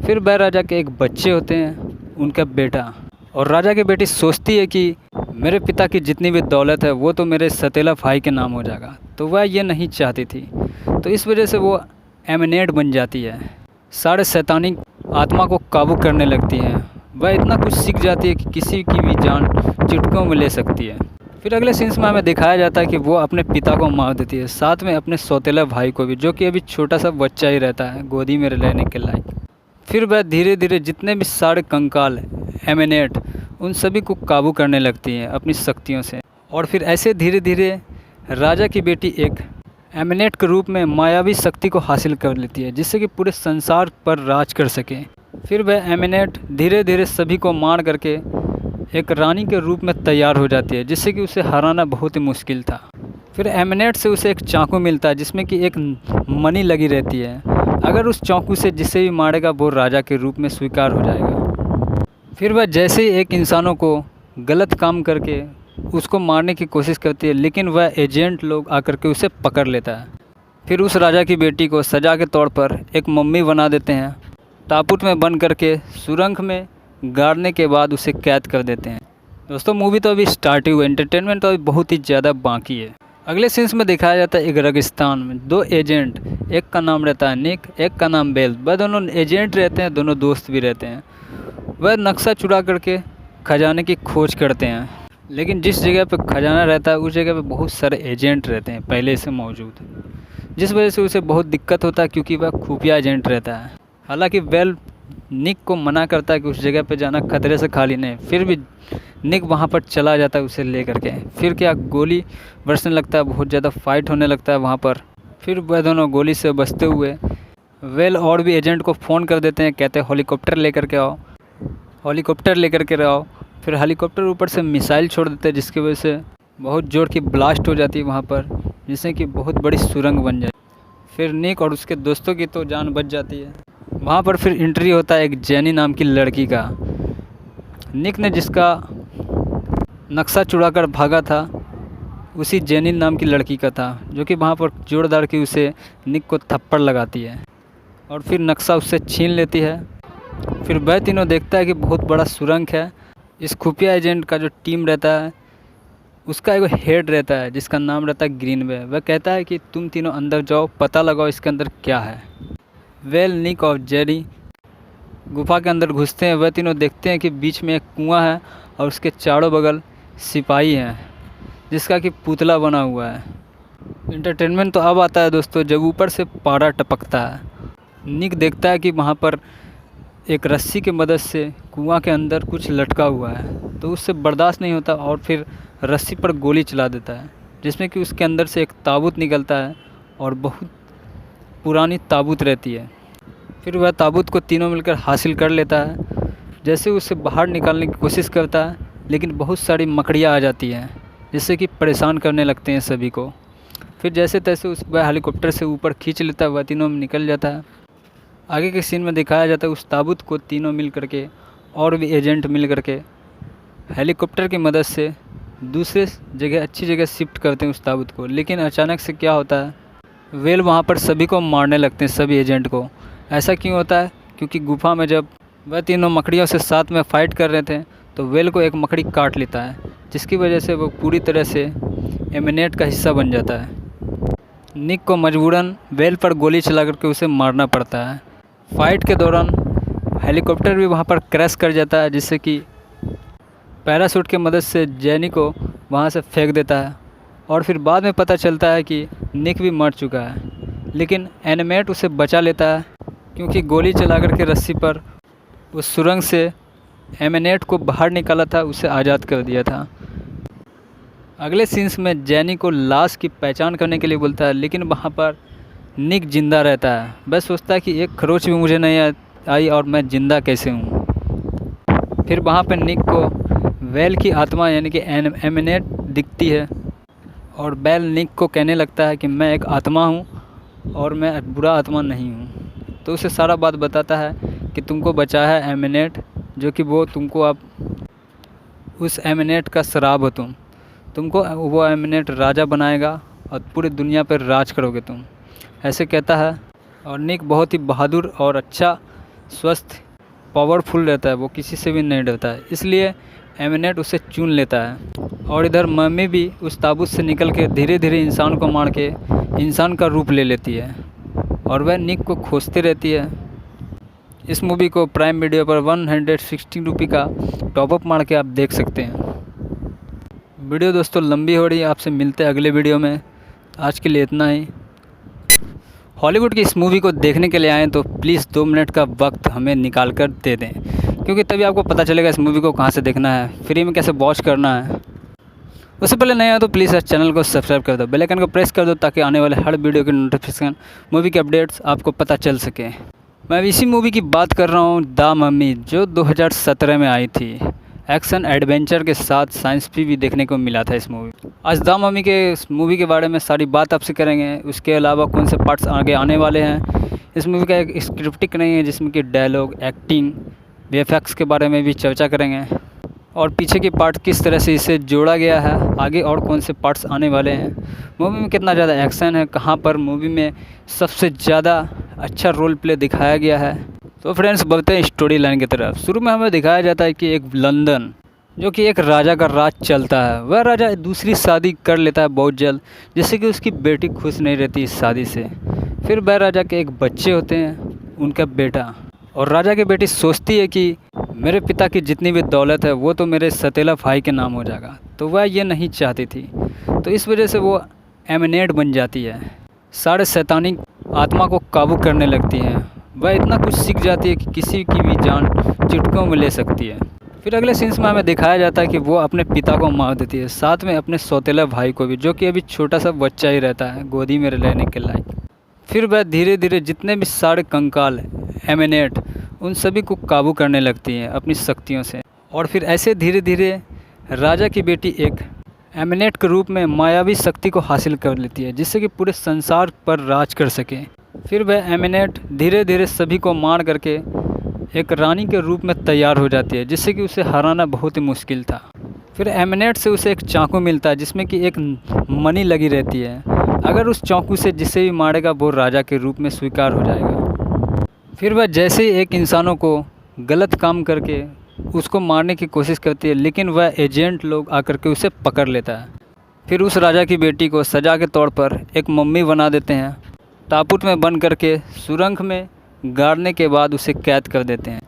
फिर वह राजा के एक बच्चे होते हैं, उनका बेटा, और राजा की बेटी सोचती है कि मेरे पिता की जितनी भी दौलत है वो तो मेरे सतीला भाई के नाम हो जाएगा, तो वह ये नहीं चाहती थी। तो इस वजह से वो एमिनेट बन जाती है, सारे शैतानी आत्मा को काबू करने लगती है। वह इतना कुछ सीख जाती है कि किसी की भी जान चुटकियों में ले सकती है। फिर अगले सीन्स में हमें दिखाया जाता है कि वो अपने पिता को मार देती है, साथ में अपने सौतेला भाई को भी, जो कि अभी छोटा सा बच्चा ही रहता है, गोदी में रहने के लायक। फिर वह धीरे धीरे जितने भी सारे कंकाल एमिनेट, उन सभी को काबू करने लगती है अपनी शक्तियों से। और फिर ऐसे धीरे धीरे राजा की बेटी एक एमिनेट के रूप में मायावी शक्ति को हासिल कर लेती है, जिससे कि पूरे संसार पर राज कर सके। फिर वह एमिनेट धीरे धीरे सभी को मार करके एक रानी के रूप में तैयार हो जाती है, जिससे कि उसे हराना बहुत ही मुश्किल था। फिर एमिनेट से उसे एक चाकू मिलता है जिसमें कि एक मणि लगी रहती है। अगर उस चाकू से जिसे भी मारेगा वो राजा के रूप में स्वीकार हो जाएगा। फिर वह जैसे ही एक इंसानों को गलत काम करके उसको मारने की कोशिश करती है, लेकिन वह एजेंट लोग आकर के उसे पकड़ लेता है। फिर उस राजा की बेटी को सजा के तौर पर एक मम्मी बना देते हैं, ताबूत में बंद करके सुरंग में गाड़ने के बाद उसे कैद कर देते हैं। दोस्तों मूवी तो अभी स्टार्ट ही हुई, एंटरटेनमेंट तो अभी बहुत ही ज़्यादा बाकी है। अगले सीन्स में दिखाया जाता है एक रेगिस्तान में 2 एजेंट, एक का नाम रहता है निक, एक का नाम बेल। वह दोनों एजेंट रहते हैं, दोनों दोस्त भी रहते हैं। वह नक्शा चुरा करके खजाने की खोज करते हैं, लेकिन जिस जगह पे खजाना रहता है उस जगह पे बहुत सारे एजेंट रहते हैं पहले से मौजूद, जिस वजह से उसे बहुत दिक्कत होता है क्योंकि वह खुफिया एजेंट रहता है। हालांकि बेल निक को मना करता है कि उस जगह पे जाना खतरे से खाली नहीं, फिर भी निक वहाँ पर चला जाता है उसे ले करके। फिर क्या गोली बरसने लगता है, बहुत ज़्यादा फाइट होने लगता है वहाँ पर। फिर वह दोनों गोली से बचते हुए वेल और भी एजेंट को फ़ोन कर देते हैं, कहते हैं हेलीकॉप्टर लेकर के आओ, हेलीकॉप्टर लेकर के आओ। फिर हेलीकॉप्टर ऊपर से मिसाइल छोड़ देते हैं, जिसकी वजह से बहुत जोर की ब्लास्ट हो जाती है वहाँ पर, जिससे कि बहुत बड़ी सुरंग बन जाए। फिर निक और उसके दोस्तों की तो जान बच जाती है। वहाँ पर फिर एंट्री होता है एक जेनी नाम की लड़की का। निक ने जिसका नक्शा चुरा कर भागा था उसी जेनी नाम की लड़की का था, जो कि वहाँ पर जोरदार की उसे निक को थप्पड़ लगाती है और फिर नक्शा उससे छीन लेती है। फिर वह तीनों देखता है कि बहुत बड़ा सुरंग है। इस खुफिया एजेंट का जो टीम रहता है उसका एक हेड रहता है जिसका नाम रहता है ग्रीनवे। वह कहता है कि तुम तीनों अंदर जाओ, पता लगाओ इसके अंदर क्या है। वेल, निक और जेरी गुफा के अंदर घुसते हैं। वह तीनों देखते हैं कि बीच में एक कुआं है और उसके चारों बगल सिपाही हैं, जिसका कि पुतला बना हुआ है। एंटरटेनमेंट तो अब आता है दोस्तों जब ऊपर से पारा टपकता है। निक देखता है कि वहाँ पर एक रस्सी की मदद से कुआं के अंदर कुछ लटका हुआ है, तो उससे बर्दाश्त नहीं होता और फिर रस्सी पर गोली चला देता है, जिसमें कि उसके अंदर से एक ताबूत निकलता है और बहुत पुरानी ताबूत रहती है। फिर वह ताबूत को तीनों मिलकर हासिल कर लेता है। जैसे उसे बाहर निकालने की कोशिश करता है, लेकिन बहुत सारी मकड़ियाँ आ जाती हैं जिससे कि परेशान करने लगते हैं सभी को। फिर जैसे तैसे वह हेलीकॉप्टर से ऊपर खींच लेता है, वह तीनों में निकल जाता है। आगे के सीन में दिखाया जाता है उस ताबूत को तीनों मिल करके और भी एजेंट मिल करके हेलीकॉप्टर की मदद से दूसरे जगह अच्छी जगह शिफ्ट करते हैं उस ताबूत को। लेकिन अचानक से क्या होता है, वेल वहाँ पर सभी को मारने लगते हैं, सभी एजेंट को। ऐसा क्यों होता है? क्योंकि गुफा में जब वह तीनों मकड़ियों से साथ में फ़ाइट कर रहे थे तो वेल को एक मकड़ी काट लेता है, जिसकी वजह से वो पूरी तरह से एमिनेट का हिस्सा बन जाता है। निक को मजबूरन वेल पर गोली चला करके उसे मारना पड़ता है। फाइट के दौरान हेलीकॉप्टर भी वहाँ पर क्रैश कर जाता है, जिससे कि पैराशूट की मदद से जेनी को वहाँ से फेंक देता है। और फिर बाद में पता चलता है कि निक भी मर चुका है, लेकिन एनिमेट उसे बचा लेता है, क्योंकि गोली चला करके रस्सी पर उस सुरंग से एमिनेट को बाहर निकाला था, उसे आज़ाद कर दिया था। अगले सीन्स में जेनी को लाश की पहचान करने के लिए बोलता है, लेकिन वहाँ पर निक जिंदा रहता है। वह सोचता है कि एक खरोच भी मुझे नहीं आई और मैं ज़िंदा कैसे हूँ। फिर वहाँ पर निक को वेल की आत्मा यानी कि एमिनेट दिखती है, और वेल निक को कहने लगता है कि मैं एक आत्मा हूँ और मैं बुरा आत्मा नहीं हूँ। तो उसे सारा बात बताता है कि तुमको बचाया है एमिनेट, जो कि वो तुमको अब उस एमिनेट का श्राप हो, तुमको वो एमिनेट राजा बनाएगा और पूरी दुनिया पर राज करोगे तुम, ऐसे कहता है। और निक बहुत ही बहादुर और अच्छा, स्वस्थ, पावरफुल रहता है, वो किसी से भी नहीं डरता है, इसलिए एमिनेट उसे चुन लेता है। और इधर मम्मी भी उस ताबूत से निकल के धीरे धीरे इंसान को मार के इंसान का रूप ले लेती है, और वह निक को खोजती रहती है। इस मूवी को प्राइम वीडियो पर 160 रुपये का टॉपअप मार के आप देख सकते हैं। वीडियो दोस्तों लंबी हो रही है, आपसे मिलते हैं अगले वीडियो में। आज के लिए इतना ही। हॉलीवुड की इस मूवी को देखने के लिए आएँ तो प्लीज़ 2 मिनट का वक्त हमें निकाल कर दे दें, क्योंकि तभी आपको पता चलेगा इस मूवी को कहाँ से देखना है, फ्री में कैसे वॉच करना है। उससे पहले नहीं आए तो प्लीज़ चैनल को सब्सक्राइब कर दो, बेल आइकन को प्रेस कर दो, ताकि आने वाले हर वीडियो की नोटिफिकेशन, मूवी के अपडेट्स आपको पता चल सके। मैं इसी मूवी की बात कर रहा हूँ, द मम्मी, जो 2017 में आई थी। एक्शन एडवेंचर के साथ साइंस भी देखने को मिला था इस मूवी। आज द मम्मी के इस मूवी के बारे में सारी बात आपसे करेंगे। उसके अलावा कौन से पार्ट्स आगे आने वाले हैं। इस मूवी का एक स्क्रिप्टिक नहीं है, जिसमें कि डायलॉग, एक्टिंग, वीएफएक्स के बारे में भी चर्चा करेंगे, और पीछे के पार्ट किस तरह से इसे जोड़ा गया है, आगे और कौन से पार्ट्स आने वाले हैं, मूवी में कितना ज़्यादा एक्शन है, कहाँ पर मूवी में सबसे ज़्यादा अच्छा रोल प्ले दिखाया गया है। तो फ्रेंड्स बढ़ते हैं स्टोरी लाइन की तरफ। शुरू में हमें दिखाया जाता है कि एक लंदन, जो कि एक राजा का राज चलता है, वह राजा दूसरी शादी कर लेता है बहुत जल्द, जिससे कि उसकी बेटी खुश नहीं रहती इस शादी से। फिर वह राजा के एक बच्चे होते हैं, उनका बेटा, और राजा की बेटी सोचती है कि मेरे पिता की जितनी भी दौलत है वो तो मेरे सतीला भाई के नाम हो जाएगा, तो वह ये नहीं चाहती थी। तो इस वजह से वो एमिनेट बन जाती है, सारे शैतानी आत्मा को काबू करने लगती है। वह इतना कुछ सीख जाती है कि किसी की भी जान चुटकियों में ले सकती है। फिर अगले सीन्स में हमें दिखाया जाता है कि वो अपने पिता को मार देती है, साथ में अपने सौतेला भाई को भी, जो कि अभी छोटा सा बच्चा ही रहता है, गोदी में रहने के लायक। फिर वह धीरे धीरे जितने भी सारे कंकाल एमिनेट, उन सभी को काबू करने लगती हैं अपनी शक्तियों से। और फिर ऐसे धीरे धीरे राजा की बेटी एक एमिनेट के रूप में मायावी शक्ति को हासिल कर लेती है, जिससे कि पूरे संसार पर राज कर सके। फिर वह एमिनेट धीरे धीरे सभी को मार करके एक रानी के रूप में तैयार हो जाती है, जिससे कि उसे हराना बहुत ही मुश्किल था। फिर एमिनेट से उसे एक चाकू मिलता है, जिसमें कि एक मणि लगी रहती है। अगर उस चाकू से जिसे भी मारेगा वो राजा के रूप में स्वीकार हो जाएगा। फिर वह जैसे ही एक इंसानों को गलत काम करके उसको मारने की कोशिश करती है, लेकिन वह एजेंट लोग आकर के उसे पकड़ लेता है। फिर उस राजा की बेटी को सजा के तौर पर एक मम्मी बना देते हैं, ताबूत में बंद करके सुरंग में गाड़ने के बाद उसे कैद कर देते हैं।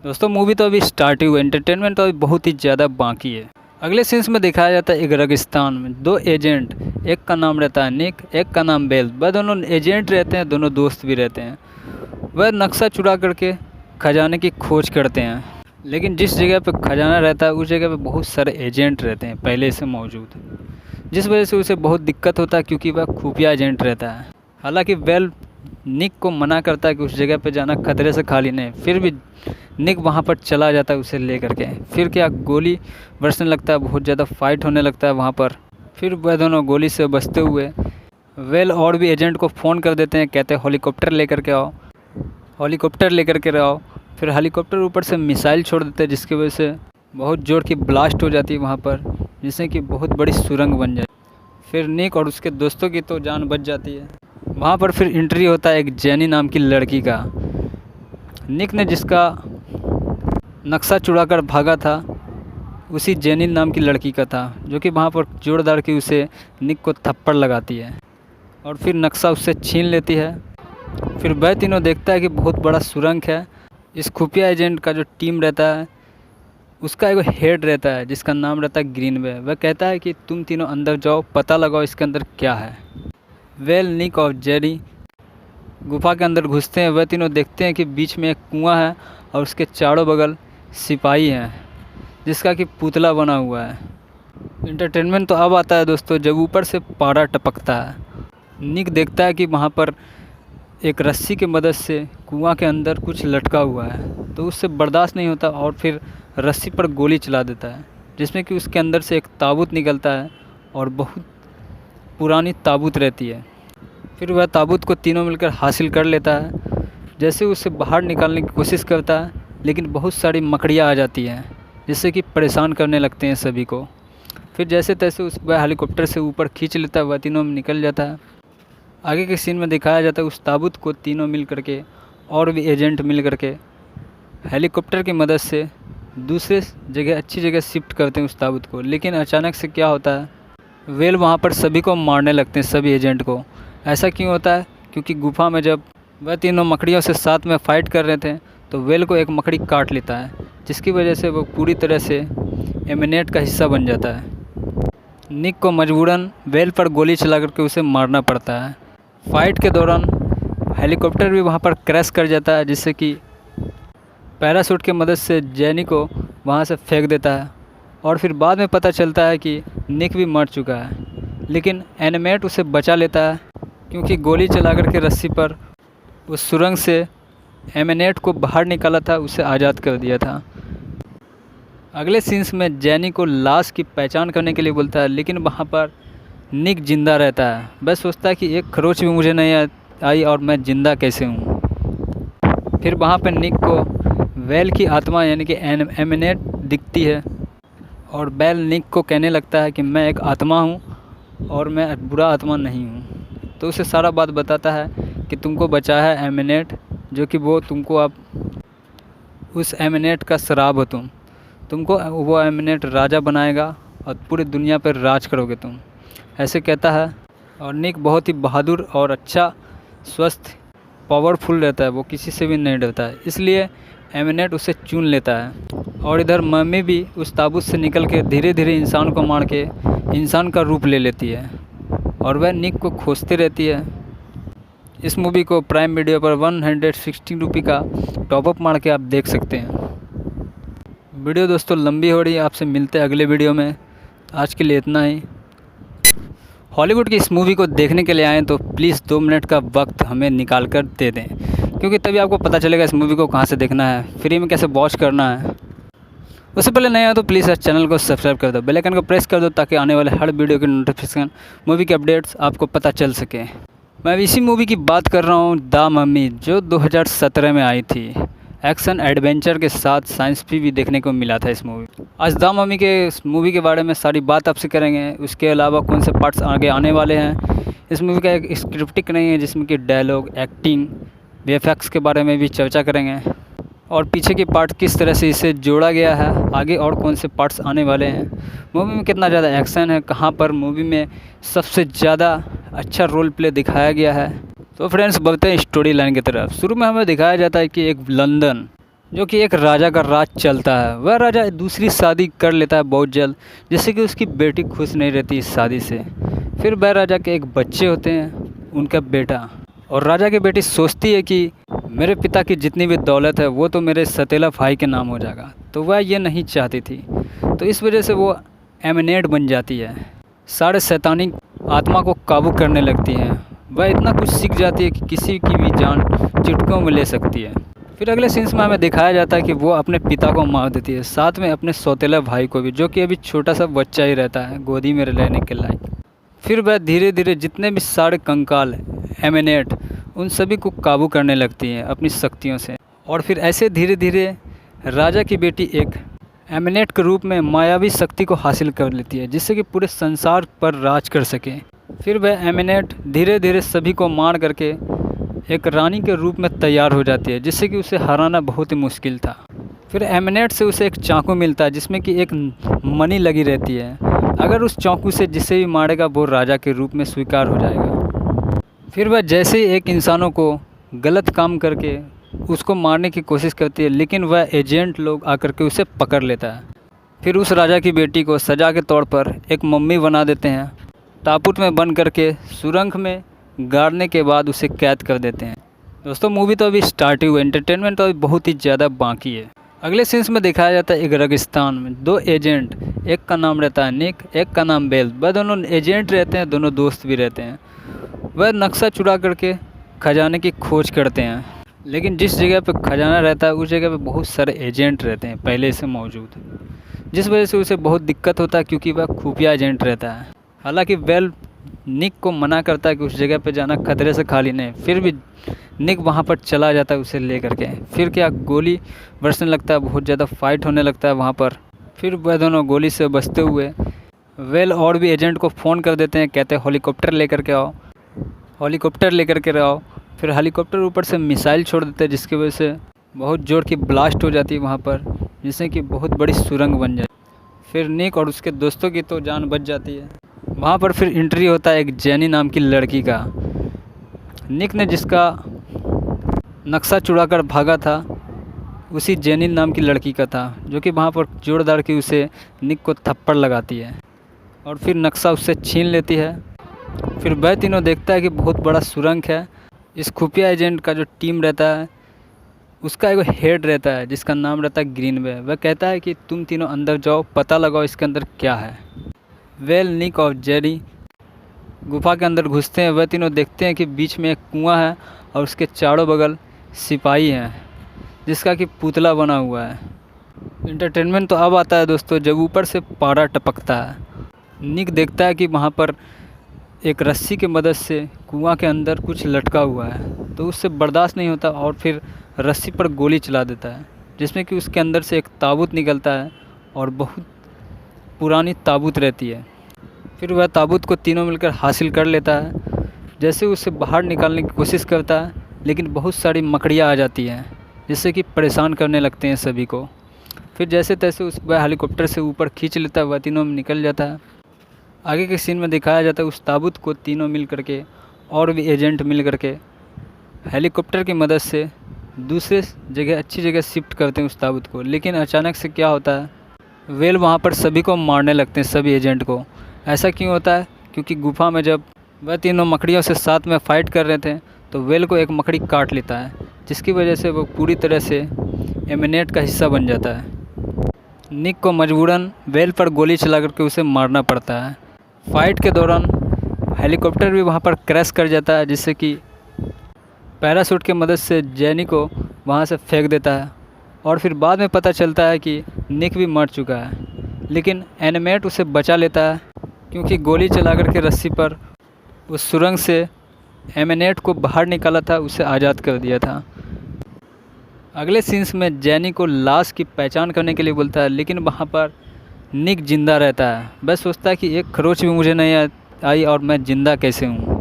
दोस्तों मूवी तो अभी स्टार्ट ही हुई, एंटरटेनमेंट तो अभी बहुत ही ज़्यादा बाकी है। अगले सीन्स में दिखाया जाता है एक रेगिस्तान में 2 एजेंट, एक का नाम रहता है निक, एक का नाम बेल। वह दोनों एजेंट रहते हैं, दोनों दोस्त भी रहते हैं। वह नक्शा चुरा करके खजाने की खोज करते हैं, लेकिन जिस जगह पे खजाना रहता है उस जगह पे बहुत सारे एजेंट रहते हैं पहले से मौजूद, जिस वजह से उसे बहुत दिक्कत होता है, क्योंकि वह खुफिया एजेंट रहता है। हालांकि बेल निक को मना करता है कि उस जगह पे जाना खतरे से खाली नहीं, फिर भी निक वहाँ पर चला जाता है उसे ले करके। फिर क्या गोली बरसने लगता है, बहुत ज़्यादा फाइट होने लगता है वहाँ पर। फिर वह दोनों गोली से बचते हुए वेल और भी एजेंट को फ़ोन कर देते हैं, कहते हैं हेलीकॉप्टर लेकर के आओ, हेलीकॉप्टर लेकर के आओ। फिर हेलीकॉप्टर ऊपर से मिसाइल छोड़ देते हैं, जिसकी वजह से बहुत जोर की ब्लास्ट हो जाती है वहाँ पर, जिससे कि बहुत बड़ी सुरंग बन जाए। फिर निक और उसके दोस्तों की तो जान बच जाती है। वहाँ पर फिर एंट्री होता है एक जेनी नाम की लड़की का। निक ने जिसका नक्शा चुरा कर भागा था, उसी जेनी नाम की लड़की का था, जो कि वहाँ पर जोरदार की उसे निक को थप्पड़ लगाती है और फिर नक्शा उससे छीन लेती है। फिर वह तीनों देखता है कि बहुत बड़ा सुरंग है। इस खुफिया एजेंट का जो टीम रहता है उसका एक हेड रहता है जिसका नाम रहता है ग्रीनवे। वह कहता है कि तुम तीनों अंदर जाओ, पता लगाओ इसके अंदर क्या है। वेल, निक और जेरी गुफा के अंदर घुसते हैं। वह तीनों देखते हैं कि बीच में एक कुआं है और उसके चारों बगल सिपाही हैं जिसका कि पुतला बना हुआ है। इंटरटेनमेंट तो अब आता है दोस्तों जब ऊपर से पारा टपकता है। निक देखता है कि वहाँ पर एक रस्सी की मदद से कुआं के अंदर कुछ लटका हुआ है, तो उससे बर्दाश्त नहीं होता और फिर रस्सी पर गोली चला देता है, जिसमें कि उसके अंदर से एक ताबूत निकलता है और बहुत पुरानी ताबूत रहती है। फिर वह ताबूत को तीनों मिलकर हासिल कर लेता है। जैसे उसे बाहर निकालने की कोशिश करता है, लेकिन बहुत सारी मकड़ियाँ आ जाती हैं जिससे कि परेशान करने लगते हैं सभी को। फिर जैसे तैसे वह हेलीकॉप्टर से ऊपर खींच लेता है, वह तीनों में निकल जाता है। आगे के सीन में दिखाया जाता है उस ताबूत को तीनों मिल करके और भी एजेंट मिल करके हेलीकॉप्टर की मदद से दूसरे जगह अच्छी जगह शिफ्ट करते हैं उस ताबूत को। लेकिन अचानक से क्या होता है, वेल वहाँ पर सभी को मारने लगते हैं, सभी एजेंट को। ऐसा क्यों होता है? क्योंकि गुफा में जब वह तीनों मकड़ियों से साथ में फ़ाइट कर रहे थे तो वेल को एक मकड़ी काट लेता है, जिसकी वजह से वो पूरी तरह से एमिनेट का हिस्सा बन जाता है। निक को मजबूरन वेल पर गोली चला करके उसे मारना पड़ता है। फाइट के दौरान हेलीकॉप्टर भी वहाँ पर क्रैश कर जाता है, जिससे कि पैराशूट की मदद से जेनी को वहाँ से फेंक देता है और फिर बाद में पता चलता है कि निक भी मर चुका है। लेकिन एनिमेट उसे बचा लेता है क्योंकि गोली चला कर के रस्सी पर उस सुरंग से एमिनेट को बाहर निकाला था, उसे आज़ाद कर दिया था। अगले सीन्स में जेनी को लाश की पहचान करने के लिए बोलता है, लेकिन वहाँ पर निक जिंदा रहता है। वह सोचता है कि एक खरोच भी मुझे नहीं आई और मैं ज़िंदा कैसे हूँ। फिर वहाँ पर निक को वेल की आत्मा यानी कि एमिनेट दिखती है और वेल निक को कहने लगता है कि मैं एक आत्मा हूँ और मैं बुरा आत्मा नहीं हूँ। तो उसे सारा बात बताता है कि तुमको बचाया है एमिनेट, जो कि वो तुमको अब उस एमिनेट का शराब हो, तुमको वो एमिनेट राजा बनाएगा और पूरी दुनिया पर राज करोगे तुम, ऐसे कहता है। और निक बहुत ही बहादुर और अच्छा स्वस्थ पावरफुल रहता है, वो किसी से भी नहीं डरता है, इसलिए एमिनेट उसे चुन लेता है। और इधर मम्मी भी उस ताबूत से निकल के धीरे धीरे इंसान को मार के इंसान का रूप ले लेती है और वह निक को खोजती रहती है। इस मूवी को प्राइम वीडियो पर 160 रुपये का टॉपअप मार के आप देख सकते हैं। वीडियो दोस्तों लंबी हो रही है, आपसे मिलते हैं अगले वीडियो में। आज के लिए इतना ही। हॉलीवुड की इस मूवी को देखने के लिए आएँ तो प्लीज़ 2 मिनट का वक्त हमें निकाल कर दे दें, क्योंकि तभी आपको पता चलेगा इस मूवी को कहाँ से देखना है, फ्री में कैसे वॉच करना है। उससे पहले नहीं आए तो प्लीज़ चैनल को सब्सक्राइब कर दो, बेल आइकन को प्रेस कर दो ताकि आने वाले हर वीडियो की नोटिफिकेशन, मूवी के अपडेट्स आपको पता चल सके। मैं इसी मूवी की बात कर रहा हूँ, द मम्मी, जो 2017 में आई थी। एक्शन एडवेंचर के साथ साइंस भी देखने को मिला था इस मूवी। आज द मम्मी के इस मूवी के बारे में सारी बात आपसे करेंगे। उसके अलावा कौन से पार्ट्स आगे आने वाले हैं। इस मूवी का एक स्क्रिप्टिक नहीं है जिसमें कि डायलॉग, एक्टिंग, वीएफएक्स के बारे में भी चर्चा करेंगे और पीछे के पार्ट किस तरह से इसे जोड़ा गया है, आगे और कौन से पार्ट्स आने वाले हैं, मूवी में कितना ज़्यादा एक्शन है, कहाँ पर मूवी में सबसे ज़्यादा अच्छा रोल प्ले दिखाया गया है। तो फ्रेंड्स बढ़ते हैं स्टोरी लाइन की तरफ। शुरू में हमें दिखाया जाता है कि एक लंदन, जो कि एक राजा का राज चलता है, वह राजा दूसरी शादी कर लेता है बहुत जल्द, जिससे कि उसकी बेटी खुश नहीं रहती इस शादी से। फिर वह राजा के एक बच्चे होते हैं, उनका बेटा, और राजा की बेटी सोचती है कि मेरे पिता की जितनी भी दौलत है वो तो मेरे सतीला भाई के नाम हो जाएगा, तो वह ये नहीं चाहती थी। तो इस वजह से वो एमिनेट बन जाती है, सारे शैतानी आत्मा को काबू करने लगती है। वह इतना कुछ सीख जाती है कि किसी की भी जान चुटकियों में ले सकती है। फिर अगले सीन्स में हमें दिखाया जाता है कि वो अपने पिता को मार देती है, साथ में अपने सौतेला भाई को भी, जो कि अभी छोटा सा बच्चा ही रहता है, गोदी में रहने के लायक। फिर वह धीरे धीरे जितने भी सारे कंकाल एमिनेट, उन सभी को काबू करने लगती हैं अपनी शक्तियों से। और फिर ऐसे धीरे धीरे राजा की बेटी एक एमिनेट के रूप में मायावी शक्ति को हासिल कर लेती है, जिससे कि पूरे संसार पर राज कर सके। फिर वह एमिनेट धीरे धीरे सभी को मार करके एक रानी के रूप में तैयार हो जाती है, जिससे कि उसे हराना बहुत ही मुश्किल था। फिर एमिनेट से उसे एक चाकू मिलता है जिसमें कि एक मणि लगी रहती है। अगर उस चाकू से जिसे भी मारेगा वो राजा के रूप में स्वीकार हो जाएगा। फिर वह जैसे ही एक इंसानों को गलत काम करके उसको मारने की कोशिश करती है, लेकिन वह एजेंट लोग आकर के उसे पकड़ लेता है। फिर उस राजा की बेटी को सज़ा के तौर पर एक मम्मी बना देते हैं। ताबूत में बंद करके सुरंग में गाड़ने के बाद उसे कैद कर देते हैं। दोस्तों मूवी तो अभी स्टार्ट ही हुई, एंटरटेनमेंट तो अभी बहुत ही ज़्यादा बाकी है। अगले सीन्स में दिखाया जाता है एक रेगिस्तान में 2 एजेंट, एक का नाम रहता है निक, एक का नाम बेल। वह दोनों एजेंट रहते हैं, दोनों दोस्त भी रहते हैं। वह नक्शा चुरा करके खजाने की खोज करते हैं, लेकिन जिस जगह पे खजाना रहता है उस जगह पे बहुत सारे एजेंट रहते हैं पहले से मौजूद, जिस वजह से उसे बहुत दिक्कत होता है क्योंकि वह खुफिया एजेंट रहता है। हालांकि बेल निक को मना करता है कि उस जगह पे जाना खतरे से खाली नहीं, फिर भी निक वहाँ पर चला जाता है उसे ले करके। फिर क्या गोली बरसने लगता है, बहुत ज़्यादा फाइट होने लगता है वहाँ पर। फिर वह दोनों गोली से बचते हुए वेल और भी एजेंट को फ़ोन कर देते हैं, कहते हैं हेलीकॉप्टर लेकर के आओ, हेलीकॉप्टर लेकर के आओ। फिर हेलीकॉप्टर ऊपर से मिसाइल छोड़ देते हैं जिसकी वजह से बहुत ज़ोर की ब्लास्ट हो जाती है वहाँ पर, जिससे कि बहुत बड़ी सुरंग बन जाए। फिर निक और उसके दोस्तों की तो जान बच जाती है। वहाँ पर फिर एंट्री होता है एक जेनी नाम की लड़की का। निक ने जिसका नक्शा चुराकर भागा था उसी जेनी नाम की लड़की का था, जो कि वहाँ पर जोरदार की उसे निक को थप्पड़ लगाती है और फिर नक्शा उससे छीन लेती है। फिर वह तीनों देखता है कि बहुत बड़ा सुरंग है। इस खुफिया एजेंट का जो टीम रहता है उसका एक हेड रहता है जिसका नाम रहता है ग्रीनवे। वह कहता है कि तुम तीनों अंदर जाओ, पता लगाओ इसके अंदर क्या है। वेल, निक और जेरी गुफा के अंदर घुसते हैं। वह तीनों देखते हैं कि बीच में एक कुआं है और उसके चारों बगल सिपाही हैं जिसका कि पुतला बना हुआ है। एंटरटेनमेंट तो अब आता है दोस्तों जब ऊपर से पारा टपकता है। निक देखता है कि वहाँ पर एक रस्सी की मदद से कुआं के अंदर कुछ लटका हुआ है, तो उससे बर्दाश्त नहीं होता और फिर रस्सी पर गोली चला देता है, जिसमें कि उसके अंदर से एक ताबूत निकलता है और बहुत पुरानी ताबूत रहती है। फिर वह ताबूत को तीनों मिलकर हासिल कर लेता है। जैसे उसे बाहर निकालने की कोशिश करता है, लेकिन बहुत सारी मकड़ियाँ आ जाती हैं जिससे कि परेशान करने लगते हैं सभी को। फिर जैसे तैसे वह हेलीकॉप्टर से ऊपर खींच लेता है, वह तीनों में निकल जाता है। आगे के सीन में दिखाया जाता है उस ताबूत को तीनों मिल करके और भी एजेंट मिल करके हेलीकॉप्टर की मदद से दूसरे जगह अच्छी जगह शिफ्ट करते हैं उस ताबूत को। लेकिन अचानक से क्या होता है, वेल वहाँ पर सभी को मारने लगते हैं, सभी एजेंट को। ऐसा क्यों होता है, क्योंकि गुफा में जब वह तीनों मकड़ियों से साथ में फ़ाइट कर रहे थे तो वेल को एक मकड़ी काट लेता है, जिसकी वजह से वो पूरी तरह से एमिनेट का हिस्सा बन जाता है। निक को मजबूरन वेल पर गोली चला करके उसे मारना पड़ता है। फाइट के दौरान हेलीकॉप्टर भी वहाँ पर क्रैश कर जाता है, जिससे कि पैराशूट की मदद से जेनी को वहाँ से फेंक देता है और फिर बाद में पता चलता है कि निक भी मर चुका है। लेकिन एनिमेट उसे बचा लेता है क्योंकि गोली चला करके रस्सी पर उस सुरंग से एमिनेट को बाहर निकाला था, उसे आज़ाद कर दिया था। अगले सीन्स में जेनी को लाश की पहचान करने के लिए बोलता है, लेकिन वहाँ पर निक जिंदा रहता है। वह सोचता है कि एक खरोच भी मुझे नहीं आई और मैं ज़िंदा कैसे हूँ।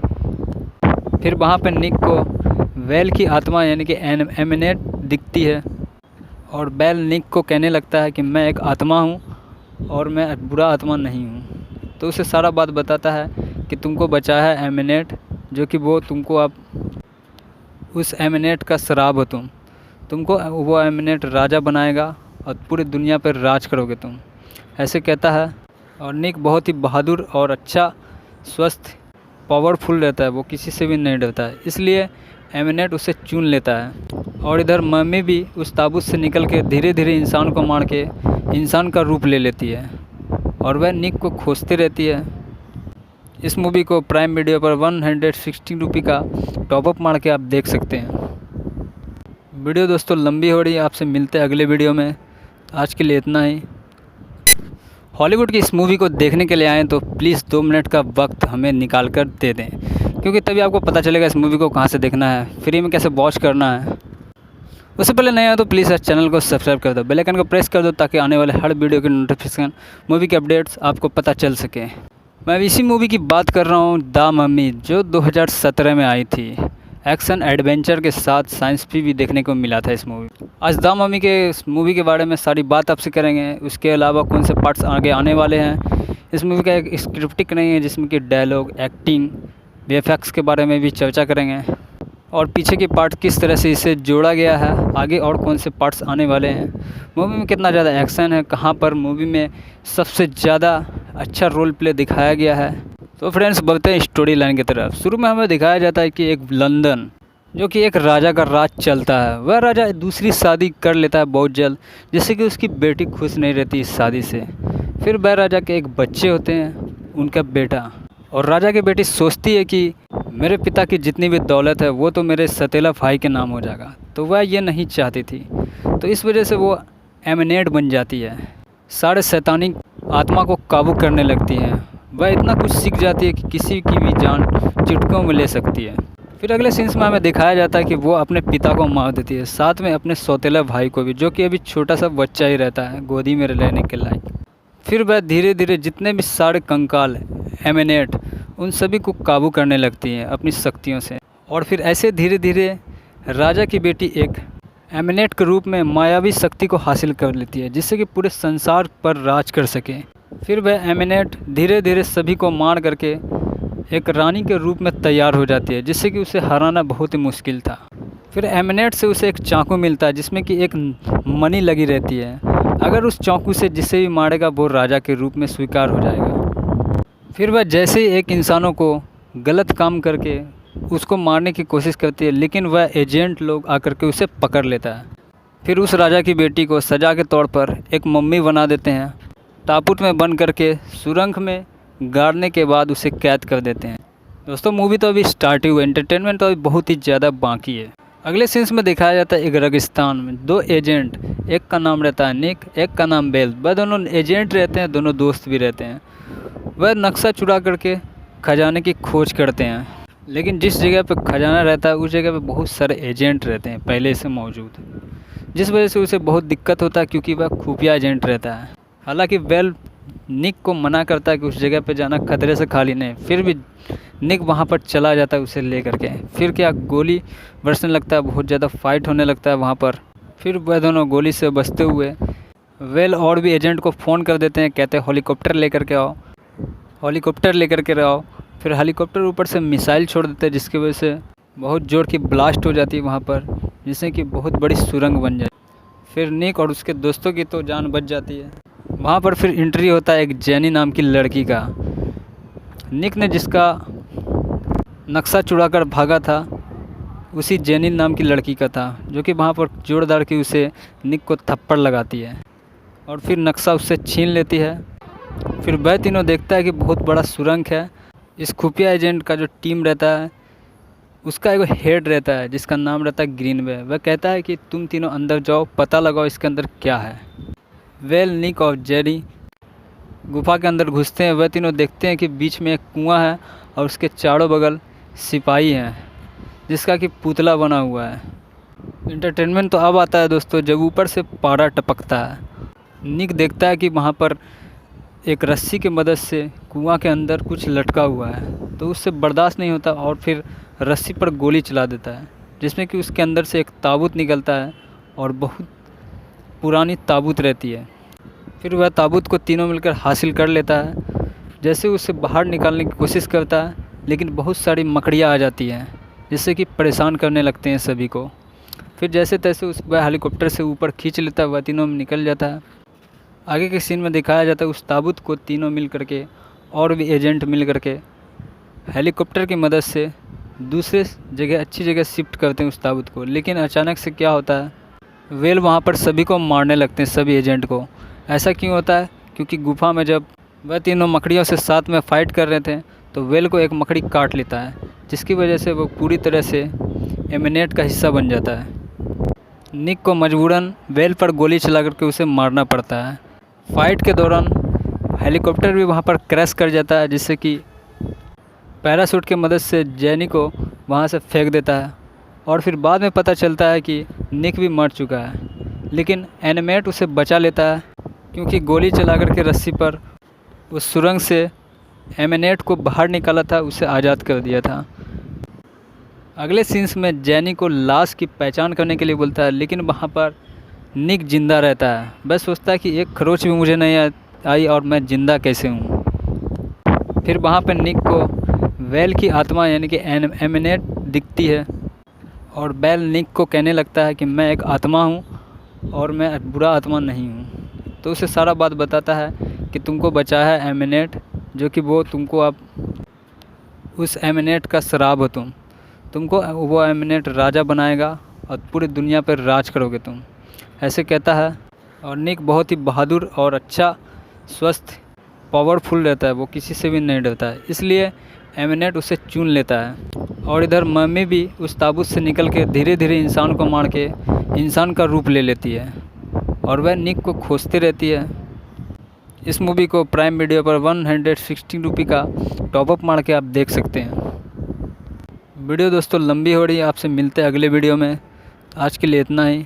फिर वहाँ पर निक को वेल की आत्मा यानी कि एमिनेट दिखती है और वेल निक को कहने लगता है कि मैं एक आत्मा हूँ और मैं बुरा आत्मा नहीं हूँ। तो उसे सारा बात बताता है कि तुमको बचाया है एमिनेट, जो कि वो तुमको अब उस एमिनेट का श्राप हो, तुमको वो एमिनेट राजा बनाएगा और पूरी दुनिया पर राज करोगे तुम, ऐसे कहता है। और निक बहुत ही बहादुर और अच्छा स्वस्थ पावरफुल रहता है, वो किसी से भी नहीं डरता है, इसलिए एमिनेट उसे चुन लेता है। और इधर मम्मी भी उस ताबूत से निकल के धीरे धीरे इंसान को मार के इंसान का रूप ले लेती है और वह निक को खोजती रहती है। इस मूवी को प्राइम वीडियो पर 160 रुपये का टॉपअप मार के आप देख सकते हैं। वीडियो दोस्तों लंबी हो रही है, आपसे मिलते हैं अगले वीडियो में। आज के लिए इतना ही। हॉलीवुड की इस मूवी को देखने के लिए आएँ तो प्लीज़ 2 मिनट का वक्त हमें निकाल कर दे दें, क्योंकि तभी आपको पता चलेगा इस मूवी को कहाँ से देखना है, फ्री में कैसे वॉच करना है। उससे पहले नया हो तो प्लीज़ इस चैनल को सब्सक्राइब कर दो, बेल आइकन को प्रेस कर दो ताकि आने वाले हर वीडियो की नोटिफिकेशन, मूवी के अपडेट्स आपको पता चल सके। मैं इसी मूवी की बात कर रहा हूँ द मम्मी, जो 2017 में आई थी। एक्शन एडवेंचर के साथ साइंस भी देखने को मिला था इस मूवी। आज द मम्मी के इस मूवी के बारे में सारी बात आपसे करेंगे। उसके अलावा कौन से पार्ट्स आगे आने वाले हैं। इस मूवी का एक स्क्रिप्टिक नहीं है जिसमें कि डायलॉग, एक्टिंग, वीएफएक्स के बारे में भी चर्चा करेंगे और पीछे के पार्ट किस तरह से इसे जोड़ा गया है, आगे और कौन से पार्ट्स आने वाले हैं, मूवी में कितना ज़्यादा एक्शन है, कहाँ पर मूवी में सबसे ज़्यादा अच्छा रोल प्ले दिखाया गया है। तो फ्रेंड्स बढ़ते हैं स्टोरी लाइन की तरफ। शुरू में हमें दिखाया जाता है कि एक लंदन जो कि एक राजा का राज चलता है, वह राजा दूसरी शादी कर लेता है बहुत जल्द, जिससे कि उसकी बेटी खुश नहीं रहती इस शादी से। फिर वह राजा के एक बच्चे होते हैं, उनका बेटा, और राजा की बेटी सोचती है कि मेरे पिता की जितनी भी दौलत है वो तो मेरे सतीला भाई के नाम हो जाएगा, तो वह ये नहीं चाहती थी। तो इस वजह से वो एमिनेट बन जाती है, सारे शैतानी आत्मा को काबू करने लगती है। वह इतना कुछ सीख जाती है कि किसी की भी जान चुटकियों में ले सकती है। फिर अगले सीन्स में हमें दिखाया जाता है कि वो अपने पिता को मार देती है, साथ में अपने सौतेला भाई को भी, जो कि अभी छोटा सा बच्चा ही रहता है, गोदी में रहने के लायक। फिर वह धीरे धीरे जितने भी सारे कंकाल एमिनेट, उन सभी को काबू करने लगती हैं अपनी शक्तियों से। और फिर ऐसे धीरे धीरे राजा की बेटी एक एमिनेट के रूप में मायावी शक्ति को हासिल कर लेती है, जिससे कि पूरे संसार पर राज कर सके। फिर वह एमिनेट धीरे धीरे सभी को मार करके एक रानी के रूप में तैयार हो जाती है, जिससे कि उसे हराना बहुत ही मुश्किल था। फिर एमिनेट से उसे एक चाकू मिलता है जिसमें कि एक मणि लगी रहती है। अगर उस चाकू से जिसे भी मारेगा वो राजा के रूप में स्वीकार हो जाएगा। फिर वह जैसे ही एक इंसानों को गलत काम करके उसको मारने की कोशिश करती है, लेकिन वह एजेंट लोग आकर के उसे पकड़ लेता है। फिर उस राजा की बेटी को सजा के तौर पर एक मम्मी बना देते हैं, ताबूत में बंद करके सुरंग में गाड़ने के बाद उसे कैद कर देते हैं। दोस्तों मूवी तो अभी स्टार्ट ही हुई, एंटरटेनमेंट तो अभी बहुत ही ज़्यादा बाकी है। अगले सीन्स में दिखाया जाता है एक रेगिस्तान में दो एजेंट, एक का नाम रहता है निक, एक का नाम बेल। वह दोनों एजेंट रहते हैं, दोनों दोस्त भी रहते हैं। वह नक्शा चुरा करके खजाने की खोज करते हैं, लेकिन जिस जगह पे खजाना रहता है उस जगह पे बहुत सारे एजेंट रहते हैं पहले से मौजूद, जिस वजह से उसे बहुत दिक्कत होता है क्योंकि वह खुफिया एजेंट रहता है। हालांकि बेल निक को मना करता है कि उस जगह पे जाना खतरे से खाली नहीं, फिर भी निक वहाँ पर चला जाता है उसे ले करके। फिर क्या गोली बरसने लगता है, बहुत ज़्यादा फाइट होने लगता है वहाँ पर। फिर वह दोनों गोली से बचते हुए वेल और भी एजेंट को फ़ोन कर देते हैं, कहते हैं हेलीकॉप्टर लेकर के आओ, हेलीकॉप्टर लेकर के आओ। फिर हेलीकॉप्टर ऊपर से मिसाइल छोड़ देते हैं, जिसकी वजह से बहुत ज़ोर की ब्लास्ट हो जाती है वहाँ पर, जिससे कि बहुत बड़ी सुरंग बन जाए। फिर निक और उसके दोस्तों की तो जान बच जाती है। वहाँ पर फिर एंट्री होता है एक जेनी नाम की लड़की का। निक ने जिसका नक्शा चुरा कर भागा था उसी जेनी नाम की लड़की का था, जो कि वहाँ पर जोरदार की उसे निक को थप्पड़ लगाती है और फिर नक्शा उससे छीन लेती है। फिर वह तीनों देखता है कि बहुत बड़ा सुरंग है। इस खुफिया एजेंट का जो टीम रहता है उसका एक हेड रहता है जिसका नाम रहता है ग्रीनवे। वह कहता है कि तुम तीनों अंदर जाओ, पता लगाओ इसके अंदर क्या है। वेल, निक और जेरी गुफा के अंदर घुसते हैं। वह तीनों देखते हैं कि बीच में एक कुआं है और उसके चारों बगल सिपाही हैं जिसका कि पुतला बना हुआ है। एंटरटेनमेंट तो अब आता है दोस्तों जब ऊपर से पारा टपकता है। निक देखता है कि वहाँ पर एक रस्सी की मदद से कुआं के अंदर कुछ लटका हुआ है, तो उससे बर्दाश्त नहीं होता और फिर रस्सी पर गोली चला देता है, जिसमें कि उसके अंदर से एक ताबूत निकलता है और बहुत पुरानी ताबूत रहती है। फिर वह ताबूत को तीनों मिलकर हासिल कर लेता है। जैसे उसे बाहर निकालने की कोशिश करता है, लेकिन बहुत सारी मकड़ियाँ आ जाती हैं जिससे कि परेशान करने लगते हैं सभी को। फिर जैसे तैसे वह हेलीकॉप्टर से ऊपर खींच लेता है, वह तीनों में निकल जाता है। आगे के सीन में दिखाया जाता है उस ताबूत को तीनों मिल करके और भी एजेंट मिल करके हेलीकॉप्टर की मदद से दूसरे जगह अच्छी जगह शिफ्ट करते हैं उस ताबूत को। लेकिन अचानक से क्या होता है, वेल वहाँ पर सभी को मारने लगते हैं, सभी एजेंट को। ऐसा क्यों होता है, क्योंकि गुफा में जब वह तीनों मकड़ियों से साथ में फ़ाइट कर रहे थे तो वेल को एक मकड़ी काट लेता है, जिसकी वजह से वो पूरी तरह से एमिनेट का हिस्सा बन जाता है। निक को मजबूरन वेल पर गोली चला करके उसे मारना पड़ता है। फाइट के दौरान हेलीकॉप्टर भी वहाँ पर क्रैश कर जाता है, जिससे कि पैराशूट की मदद से जेनी को वहाँ से फेंक देता है। और फिर बाद में पता चलता है कि निक भी मर चुका है, लेकिन एनिमेट उसे बचा लेता है क्योंकि गोली चला करके रस्सी पर उस सुरंग से एमिनेट को बाहर निकाला था, उसे आज़ाद कर दिया था। अगले सीन्स में जैनी को लाश की पहचान करने के लिए बोलता है, लेकिन वहाँ पर निक जिंदा रहता है। वह सोचता है कि एक खरोच भी मुझे नहीं आई और मैं ज़िंदा कैसे हूँ। फिर वहाँ पर निक को वेल की आत्मा यानी कि एमिनेट दिखती है और बेल निक को कहने लगता है कि मैं एक आत्मा हूँ और मैं बुरा आत्मा नहीं हूँ। तो उसे सारा बात बताता है कि तुमको बचाया है एमिनेट, जो कि वो तुमको अब उस एमिनेट का शराब हो, तुमको वो एमिनेट राजा बनाएगा और पूरी दुनिया पर राज करोगे तुम, ऐसे कहता है। और निक बहुत ही बहादुर और अच्छा स्वस्थ पावरफुल रहता है, वो किसी से भी नहीं डरता है, इसलिए एमिनेट उसे चुन लेता है। और इधर मम्मी भी उस ताबूत से निकल के धीरे धीरे इंसान को मार के इंसान का रूप ले लेती है और वह निक को खोजती रहती है। इस मूवी को प्राइम वीडियो पर 160 रुपये का टॉपअप मार के आप देख सकते हैं। वीडियो दोस्तों लंबी हो रही है, आपसे मिलते हैं अगले वीडियो में। आज के लिए इतना ही।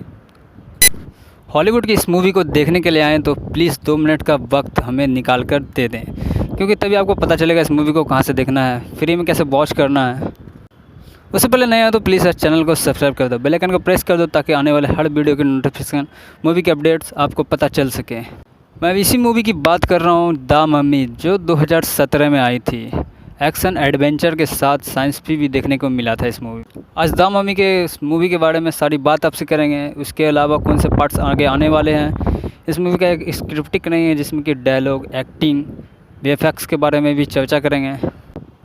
हॉलीवुड की इस मूवी को देखने के लिए आएँ तो प्लीज़ 2 मिनट का वक्त हमें निकाल कर दे दें, क्योंकि तभी आपको पता चलेगा इस मूवी को कहाँ से देखना है, फ्री में कैसे वॉच करना है। उससे पहले नए आए तो प्लीज़ इस चैनल को सब्सक्राइब कर दो, बेल आइकन को प्रेस कर दो, ताकि आने वाले हर वीडियो की नोटिफिकेशन, मूवी के अपडेट्स आपको पता चल सके। मैं इसी मूवी की बात कर रहा हूँ, द मम्मी, जो 2017 में आई थी। एक्शन एडवेंचर के साथ साइंस भी देखने को मिला था इस मूवी। आज द मम्मी के इस मूवी के बारे में सारी बात आपसे करेंगे। उसके अलावा कौन से पार्ट्स आगे आने वाले हैं। इस मूवी का एक स्क्रिप्टिक नहीं है, जिसमें कि डायलॉग, एक्टिंग, वीएफएक्स के बारे में भी चर्चा करेंगे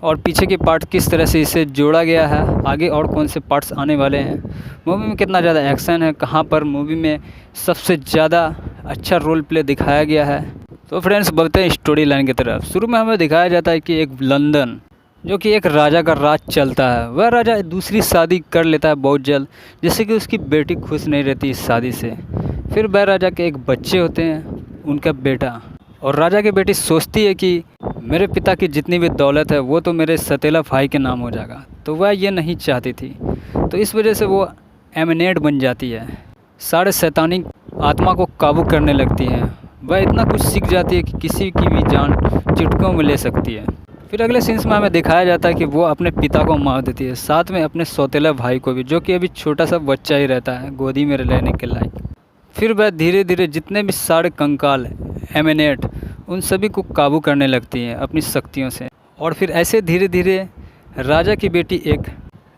और पीछे के पार्ट किस तरह से इसे जोड़ा गया है, आगे और कौन से पार्ट्स आने वाले हैं, मूवी में कितना ज़्यादा एक्शन है, कहाँ पर मूवी में सबसे ज़्यादा अच्छा रोल प्ले दिखाया गया है। तो फ्रेंड्स बढ़ते हैं स्टोरी लाइन की तरफ। शुरू में हमें दिखाया जाता है कि एक लंदन, जो कि एक राजा का राज चलता है। वह राजा दूसरी शादी कर लेता है बहुत जल्द, जिससे कि उसकी बेटी खुश नहीं रहती इस शादी से। फिर वह राजा के एक बच्चे होते हैं, उनका बेटा, और राजा की बेटी सोचती है कि मेरे पिता की जितनी भी दौलत है वो तो मेरे सतीला भाई के नाम हो जाएगा, तो वह ये नहीं चाहती थी। तो इस वजह से वो एमिनेट बन जाती है, सारे शैतानी आत्मा को काबू करने लगती है। वह इतना कुछ सीख जाती है कि किसी की भी जान चुटकियों में ले सकती है। फिर अगले सीन्स में हमें दिखाया जाता है कि वो अपने पिता को मार देती है, साथ में अपने सौतेला भाई को भी, जो कि अभी छोटा सा बच्चा ही रहता है, गोदी में रहने के लायक। फिर वह धीरे धीरे जितने भी सारे कंकाल एमिनेट, उन सभी को काबू करने लगती हैं अपनी शक्तियों से। और फिर ऐसे धीरे धीरे राजा की बेटी एक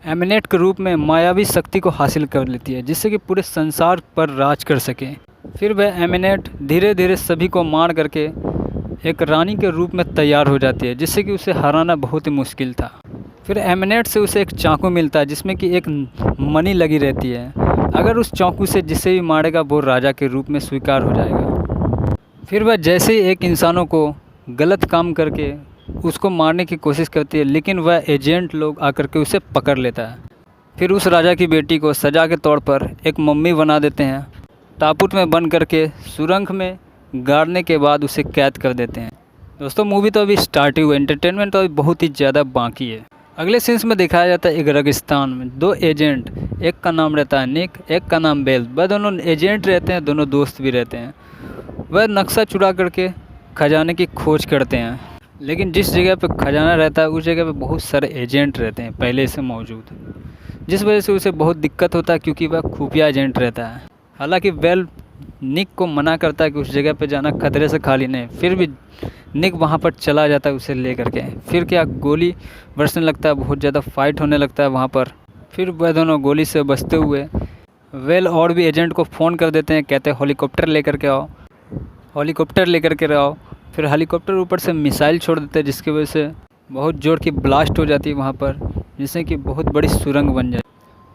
एमिनेट के रूप में मायावी शक्ति को हासिल कर लेती है, जिससे कि पूरे संसार पर राज कर सके। फिर वह एमिनेट धीरे धीरे सभी को मार करके एक रानी के रूप में तैयार हो जाती है, जिससे कि उसे हराना बहुत ही मुश्किल था। फिर एमिनेट से उसे एक चाकू मिलता है, जिसमें कि एक मणि लगी रहती है। अगर उस चाकू से जिसे भी मारेगा वो राजा के रूप में स्वीकार हो जाएगा। फिर वह जैसे ही एक इंसानों को गलत काम करके उसको मारने की कोशिश करती है, लेकिन वह एजेंट लोग आकर के उसे पकड़ लेता है। फिर उस राजा की बेटी को सजा के तौर पर एक मम्मी बना देते हैं, ताबूत में बंद करके सुरंग में गाड़ने के बाद उसे कैद कर देते हैं। दोस्तों मूवी तो अभी स्टार्ट ही हुई, एंटरटेनमेंट तो अभी बहुत ही ज़्यादा बाकी है। अगले सीन्स में दिखाया जाता है एक रेगिस्तान में 2 एजेंट, एक का नाम रहता है निक, एक का नाम बेल। वह दोनों एजेंट रहते हैं, दोनों दोस्त भी रहते हैं। वह नक्शा चुरा करके खजाने की खोज करते हैं, लेकिन जिस जगह पे खजाना रहता है उस जगह पे बहुत सारे एजेंट रहते हैं पहले से मौजूद, जिस वजह से उसे बहुत दिक्कत होता है, क्योंकि वह खुफिया एजेंट रहता है। हालांकि बेल निक को मना करता है कि उस जगह पे जाना खतरे से खाली नहीं, फिर भी निक वहाँ पर चला जाता है उसे ले करके। फिर क्या गोली बरसने लगता है, बहुत ज़्यादा फाइट होने लगता है वहाँ पर। फिर वह दोनों गोली से बचते हुए वेल और भी एजेंट को फ़ोन कर देते हैं, कहते हैं हेलीकॉप्टर लेकर के आओ, हेलीकॉप्टर लेकर के आओ। फिर हेलीकॉप्टर ऊपर से मिसाइल छोड़ देते हैं, जिसकी वजह से बहुत ज़ोर की ब्लास्ट हो जाती है वहाँ पर, जिससे कि बहुत बड़ी सुरंग बन जाए।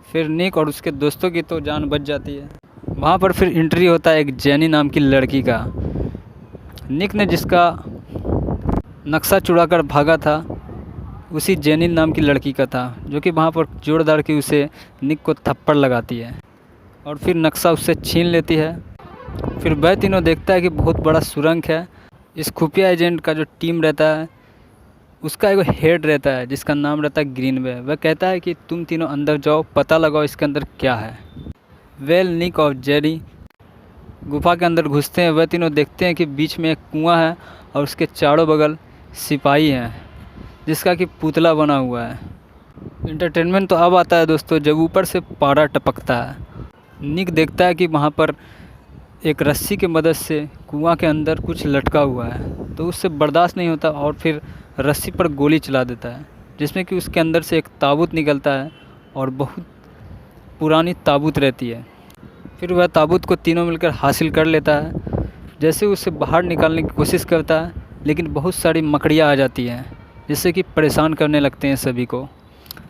फिर निक और उसके दोस्तों की तो जान बच जाती है। वहाँ पर फिर एंट्री होता है एक जेनी नाम की लड़की का। निक ने जिसका नक्शा चुरा कर भागा था उसी जेनी नाम की लड़की का था, जो कि वहाँ पर जोरदार की उसे निक को थप्पड़ लगाती है और फिर नक्शा उससे छीन लेती है। फिर वह तीनों देखता है कि बहुत बड़ा सुरंग है। इस खुफिया एजेंट का जो टीम रहता है उसका एक हेड रहता है, जिसका नाम रहता है ग्रीनवे। वह कहता है कि तुम तीनों अंदर जाओ, पता लगाओ इसके अंदर क्या है। वेल, निक और जेरी गुफा के अंदर घुसते हैं। वह तीनों देखते हैं कि बीच में एक कुआं है और उसके चारों बगल सिपाही हैं, जिसका कि पुतला बना हुआ है। एंटरटेनमेंट तो अब आता है दोस्तों जब ऊपर से पारा टपकता है। निक देखता है कि वहाँ पर एक रस्सी की मदद से कुआं के अंदर कुछ लटका हुआ है, तो उससे बर्दाश्त नहीं होता और फिर रस्सी पर गोली चला देता है, जिसमें कि उसके अंदर से एक ताबूत निकलता है और बहुत पुरानी ताबूत रहती है। फिर वह ताबूत को तीनों मिलकर हासिल कर लेता है। जैसे उसे बाहर निकालने की कोशिश करता है, लेकिन बहुत सारी मकड़ियाँ आ जाती हैं जिससे कि परेशान करने लगते हैं सभी को।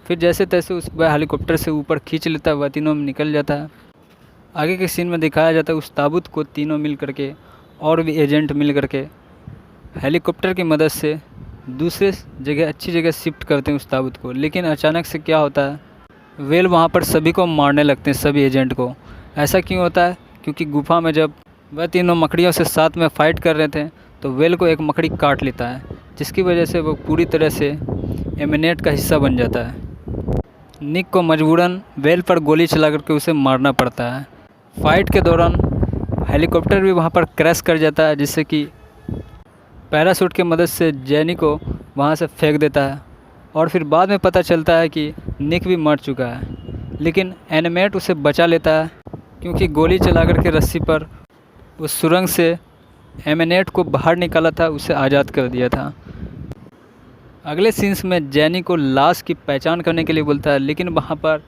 फिर जैसे तैसे वह हेलीकॉप्टर से ऊपर खींच लेता है, वह तीनों में निकल जाता है। आगे के सीन में दिखाया जाता है उस ताबूत को तीनों मिल करके और भी एजेंट मिल करके हेलीकॉप्टर की मदद से दूसरे जगह अच्छी जगह शिफ्ट करते हैं उस ताबूत को। लेकिन अचानक से क्या होता है, वेल वहाँ पर सभी को मारने लगते हैं, सभी एजेंट को। ऐसा क्यों होता है? क्योंकि गुफा में जब वह तीनों मकड़ियों से साथ में फ़ाइट कर रहे थे तो वेल को एक मकड़ी काट लेता है, जिसकी वजह से वो पूरी तरह से एमिनेट का हिस्सा बन जाता है। निक को मजबूरन वेल पर गोली चला करके उसे मारना पड़ता है। फाइट के दौरान हेलीकॉप्टर भी वहाँ पर क्रैश कर जाता है, जिससे कि पैराशूट की मदद से जैनी को वहाँ से फेंक देता है। और फिर बाद में पता चलता है कि निक भी मर चुका है, लेकिन एनिमेट उसे बचा लेता है क्योंकि गोली चला करके रस्सी पर उस सुरंग से एमिनेट को बाहर निकाला था, उसे आज़ाद कर दिया था। अगले सीन्स में जैनी को लाश की पहचान करने के लिए बोलता है, लेकिन वहाँ पर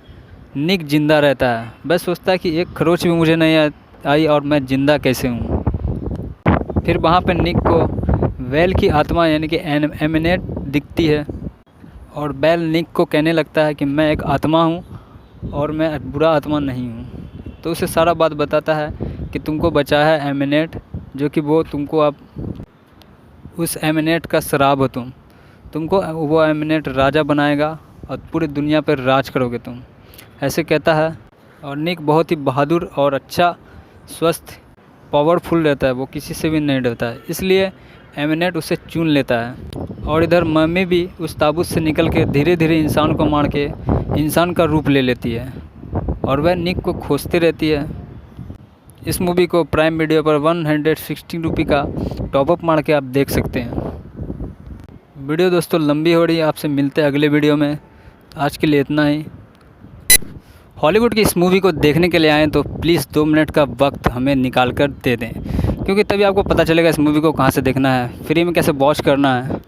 निक जिंदा रहता है। बस सोचता है कि एक खरोच भी मुझे नहीं आई और मैं ज़िंदा कैसे हूँ। फिर वहाँ पर निक को वेल की आत्मा यानी कि एमिनेट दिखती है और वेल निक को कहने लगता है कि मैं एक आत्मा हूँ और मैं बुरा आत्मा नहीं हूँ। तो उसे सारा बात बताता है कि तुमको बचाया है एमिनेट, जो कि वो तुमको अब उस एमिनेट का शराब हो, तुमको वो एमिनेट राजा बनाएगा और पूरी दुनिया पर राज करोगे तुम, ऐसे कहता है। और निक बहुत ही बहादुर और अच्छा स्वस्थ पावरफुल रहता है, वो किसी से भी नहीं डरता है, इसलिए एमिनेट उसे चुन लेता है। और इधर मम्मी भी उस ताबूत से निकल के धीरे धीरे इंसान को मार के इंसान का रूप ले लेती है और वह निक को खोजती रहती है। इस मूवी को प्राइम वीडियो पर 160 रुपये का टॉपअप मार के आप देख सकते हैं। वीडियो दोस्तों लंबी हो रही है, आपसे मिलते हैं अगले वीडियो में। आज के लिए इतना ही। हॉलीवुड की इस मूवी को देखने के लिए आएँ तो प्लीज़ 2 मिनट का वक्त हमें निकाल कर दे दें, क्योंकि तभी आपको पता चलेगा इस मूवी को कहाँ से देखना है, फ्री में कैसे वॉच करना है।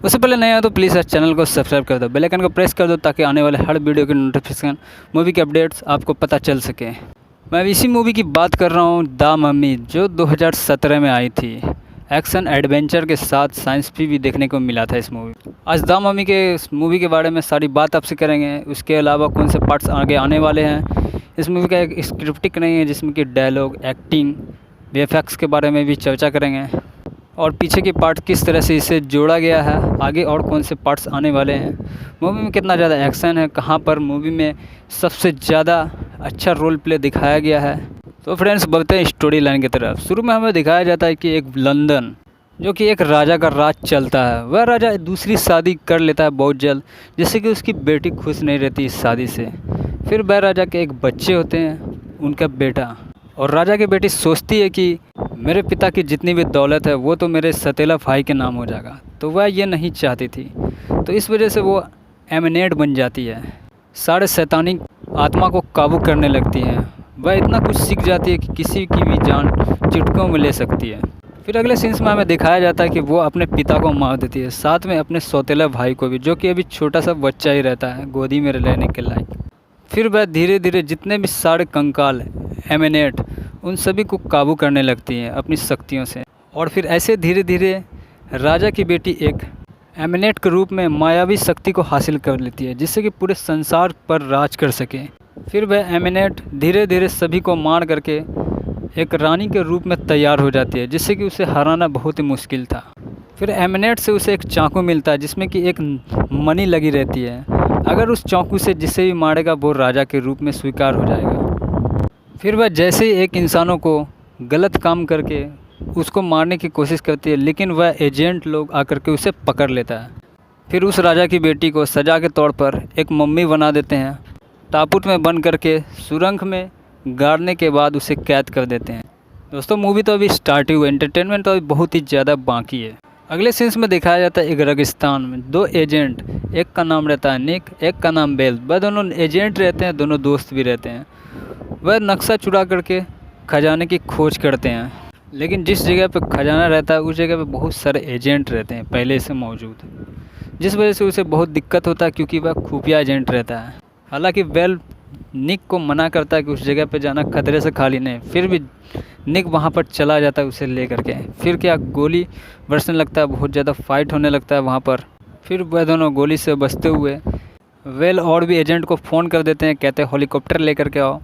उससे पहले नहीं आया तो प्लीज़ इस चैनल को सब्सक्राइब कर दो, बेल आइकन को प्रेस कर दो ताकि आने वाले हर वीडियो की नोटिफिकेशन, मूवी के अपडेट्स आपको पता चल सके। मैं इसी मूवी की बात कर रहा हूँ, द मम्मी, जो 2017 में आई थी। एक्शन एडवेंचर के साथ साइंस भी देखने को मिला था इस मूवी। आज द मम्मी के इस मूवी के बारे में सारी बात आपसे करेंगे। उसके अलावा कौन से पार्ट्स आगे आने वाले हैं। इस मूवी का एक स्क्रिप्टिक नहीं है जिसमें कि डायलॉग, एक्टिंग, वीएफएक्स के बारे में भी चर्चा करेंगे और पीछे के पार्ट किस तरह से इसे जोड़ा गया है, आगे और कौन से पार्ट्स आने वाले हैं, मूवी में कितना ज़्यादा एक्शन है, कहाँ पर मूवी में सबसे ज़्यादा अच्छा रोल प्ले दिखाया गया है। तो फ्रेंड्स बढ़ते हैं स्टोरी लाइन की तरफ। शुरू में हमें दिखाया जाता है कि एक लंदन, जो कि एक राजा का राज चलता है, वह राजा दूसरी शादी कर लेता है बहुत जल्द, जिससे कि उसकी बेटी खुश नहीं रहती इस शादी से। फिर वह राजा के एक बच्चे होते हैं, उनका बेटा, और राजा की बेटी सोचती है कि मेरे पिता की जितनी भी दौलत है वो तो मेरे सतीला भाई के नाम हो जाएगा, तो वह ये नहीं चाहती थी। तो इस वजह से वो एमिनेट बन जाती है, सारे शैतानी आत्मा को काबू करने लगती है। वह इतना कुछ सीख जाती है कि किसी की भी जान चुटकियों में ले सकती है। फिर अगले सीन्स में हमें दिखाया जाता है कि वो अपने पिता को मार देती है, साथ में अपने सौतेला भाई को भी, जो कि अभी छोटा सा बच्चा ही रहता है, गोदी में रहने के लायक। फिर वह धीरे धीरे जितने भी सारे कंकाल एमिनेट, उन सभी को काबू करने लगती हैं अपनी शक्तियों से। और फिर ऐसे धीरे धीरे राजा की बेटी एक एमिनेट के रूप में मायावी शक्ति को हासिल कर लेती है, जिससे कि पूरे संसार पर राज कर सके। फिर वह एमिनेट धीरे धीरे सभी को मार करके एक रानी के रूप में तैयार हो जाती है, जिससे कि उसे हराना बहुत ही मुश्किल था। फिर एमिनेट से उसे एक चाकू मिलता है जिसमें कि एक मणि लगी रहती है। अगर उस चाकू से जिसे भी मारेगा वो राजा के रूप में स्वीकार हो जाएगा। फिर वह जैसे ही एक इंसानों को गलत काम करके उसको मारने की कोशिश करती है, लेकिन वह एजेंट लोग आकर के उसे पकड़ लेता है। फिर उस राजा की बेटी को सजा के तौर पर एक मम्मी बना देते हैं, ताबूत में बंद करके सुरंग में गाड़ने के बाद उसे कैद कर देते हैं। दोस्तों मूवी तो अभी स्टार्ट ही हुई, एंटरटेनमेंट तो अभी बहुत ही ज़्यादा बाकी है। अगले सीन्स में दिखाया जाता है एक रेगिस्तान में दो एजेंट, एक का नाम रहता है निक, एक का नाम बेल। वह दोनों एजेंट रहते हैं, दोनों दोस्त भी रहते हैं। वह नक्शा चुरा करके खजाने की खोज करते हैं, लेकिन जिस जगह पे खजाना रहता है उस जगह पे बहुत सारे एजेंट रहते हैं पहले से मौजूद, जिस वजह से उसे बहुत दिक्कत होता है क्योंकि वह खुफिया एजेंट रहता है। हालांकि बेल निक को मना करता है कि उस जगह पे जाना खतरे से खाली नहीं, फिर भी निक वहाँ पर चला जाता है उसे ले करके। फिर क्या गोली बरसने लगता है, बहुत ज़्यादा फाइट होने लगता है वहाँ पर। फिर वह दोनों गोली से बचते हुए वेल और भी एजेंट को फ़ोन कर देते हैं, कहते हैं हेलीकॉप्टर लेकर के आओ,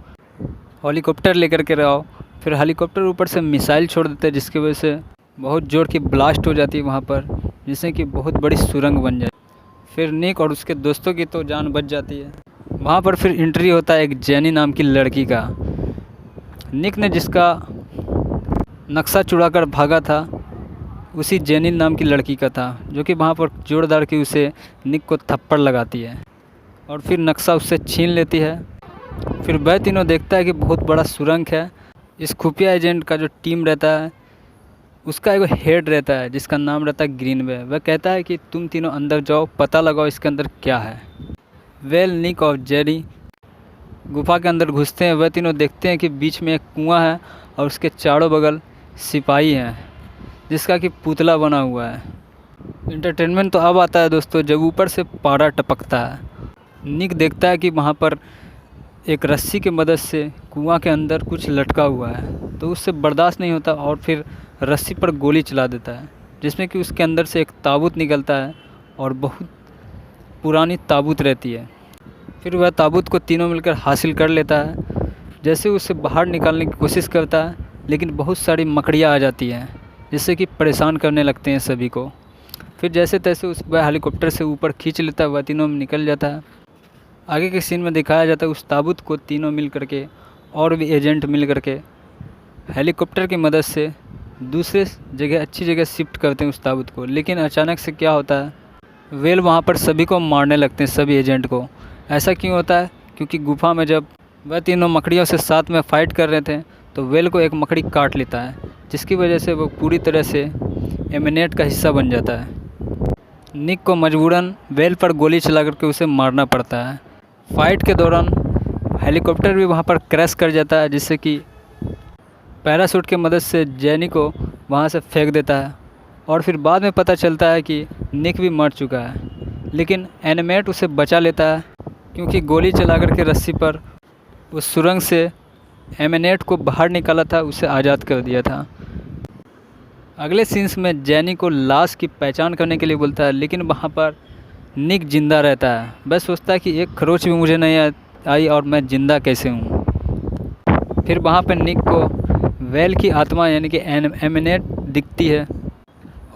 हेलीकॉप्टर लेकर के आओ। फिर हेलीकॉप्टर ऊपर से मिसाइल छोड़ देते हैं, जिसकी वजह से बहुत ज़ोर की ब्लास्ट हो जाती है वहाँ पर, जिससे कि बहुत बड़ी सुरंग बन जाए। फिर निक और उसके दोस्तों की तो जान बच जाती है। वहाँ पर फिर एंट्री होता है एक जेनी नाम की लड़की का। निक ने जिसका नक्शा चुरा कर भागा था उसी जेनी नाम की लड़की का था, जो कि वहाँ पर जोरदार की उसे निक को थप्पड़ लगाती है और फिर नक्शा उससे छीन लेती है। फिर वह तीनों देखता है कि बहुत बड़ा सुरंग है। इस खुफिया एजेंट का जो टीम रहता है उसका एक हेड रहता है जिसका नाम रहता है ग्रीनवे। वह कहता है कि तुम तीनों अंदर जाओ, पता लगाओ इसके अंदर क्या है। वेल, निक और जेरी गुफा के अंदर घुसते हैं। वह तीनों देखते हैं कि बीच में एक कुआं है और उसके चारों बगल सिपाही हैं, जिसका कि पुतला बना हुआ है। इंटरटेनमेंट तो अब आता है दोस्तों जब ऊपर से पारा टपकता है। निक देखता है कि वहाँ पर एक रस्सी की मदद से कुआं के अंदर कुछ लटका हुआ है, तो उससे बर्दाश्त नहीं होता और फिर रस्सी पर गोली चला देता है, जिसमें कि उसके अंदर से एक ताबूत निकलता है और बहुत पुरानी ताबूत रहती है। फिर वह ताबूत को तीनों मिलकर हासिल कर लेता है। जैसे उसे बाहर निकालने की कोशिश करता है, लेकिन बहुत सारी मकड़ियाँ आ जाती हैं जिससे कि परेशान करने लगते हैं सभी को। फिर जैसे तैसे वह हेलीकॉप्टर से ऊपर खींच लेता है, वह तीनों में निकल जाता है। आगे के सीन में दिखाया जाता है उस ताबूत को तीनों मिल करके और भी एजेंट मिल करके हेलीकॉप्टर की मदद से दूसरे जगह अच्छी जगह शिफ्ट करते हैं उस ताबूत को। लेकिन अचानक से क्या होता है, वेल वहाँ पर सभी को मारने लगते हैं, सभी एजेंट को। ऐसा क्यों होता है, क्योंकि गुफा में जब वह तीनों मकड़ियों से साथ में फ़ाइट कर रहे थे तो वेल को एक मकड़ी काट लेता है, जिसकी वजह से वो पूरी तरह से एमिनेट का हिस्सा बन जाता है। निक को मजबूरन वेल पर गोली चला करके उसे मारना पड़ता है। फाइट के दौरान हेलीकॉप्टर भी वहाँ पर क्रैश कर जाता है, जिससे कि पैराशूट की मदद से जेनी को वहाँ से फेंक देता है। और फिर बाद में पता चलता है कि निक भी मर चुका है, लेकिन एनिमेट उसे बचा लेता है क्योंकि गोली चला करके रस्सी पर उस सुरंग से एमिनेट को बाहर निकाला था, उसे आज़ाद कर दिया था। अगले सीन्स में जेनी को लाश की पहचान करने के लिए बोलता है, लेकिन वहाँ पर निक जिंदा रहता है। वह सोचता है कि एक खरोच भी मुझे नहीं आई और मैं ज़िंदा कैसे हूँ। फिर वहाँ पर निक को वेल की आत्मा यानी कि एमिनेट दिखती है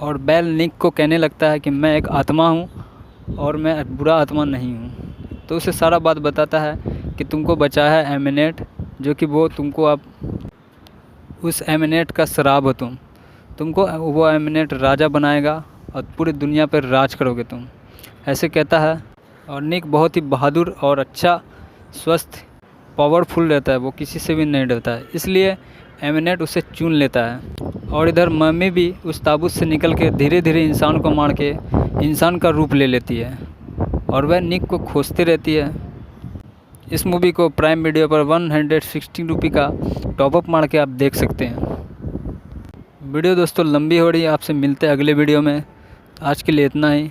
और बेल निक को कहने लगता है कि मैं एक आत्मा हूँ और मैं बुरा आत्मा नहीं हूँ। तो उसे सारा बात बताता है कि तुमको बचाया है एमिनेट, जो कि वो तुमको अब उस एमिनेट का शराब हो, तुमको वो एमिनेट राजा बनाएगा और पूरी दुनिया पर राज करोगे तुम, ऐसे कहता है। और निक बहुत ही बहादुर और अच्छा, स्वस्थ, पावरफुल रहता है, वो किसी से भी नहीं डरता है, इसलिए एमिनेट उसे चुन लेता है। और इधर मम्मी भी उस ताबूत से निकल के धीरे धीरे इंसान को मार के इंसान का रूप ले लेती है और वह निक को खोजती रहती है। इस मूवी को प्राइम वीडियो पर 116 रुपये का टॉपअप मार के आप देख सकते हैं। वीडियो दोस्तों लंबी हो रही है, आपसे मिलते हैं अगले वीडियो में। आज के लिए इतना ही।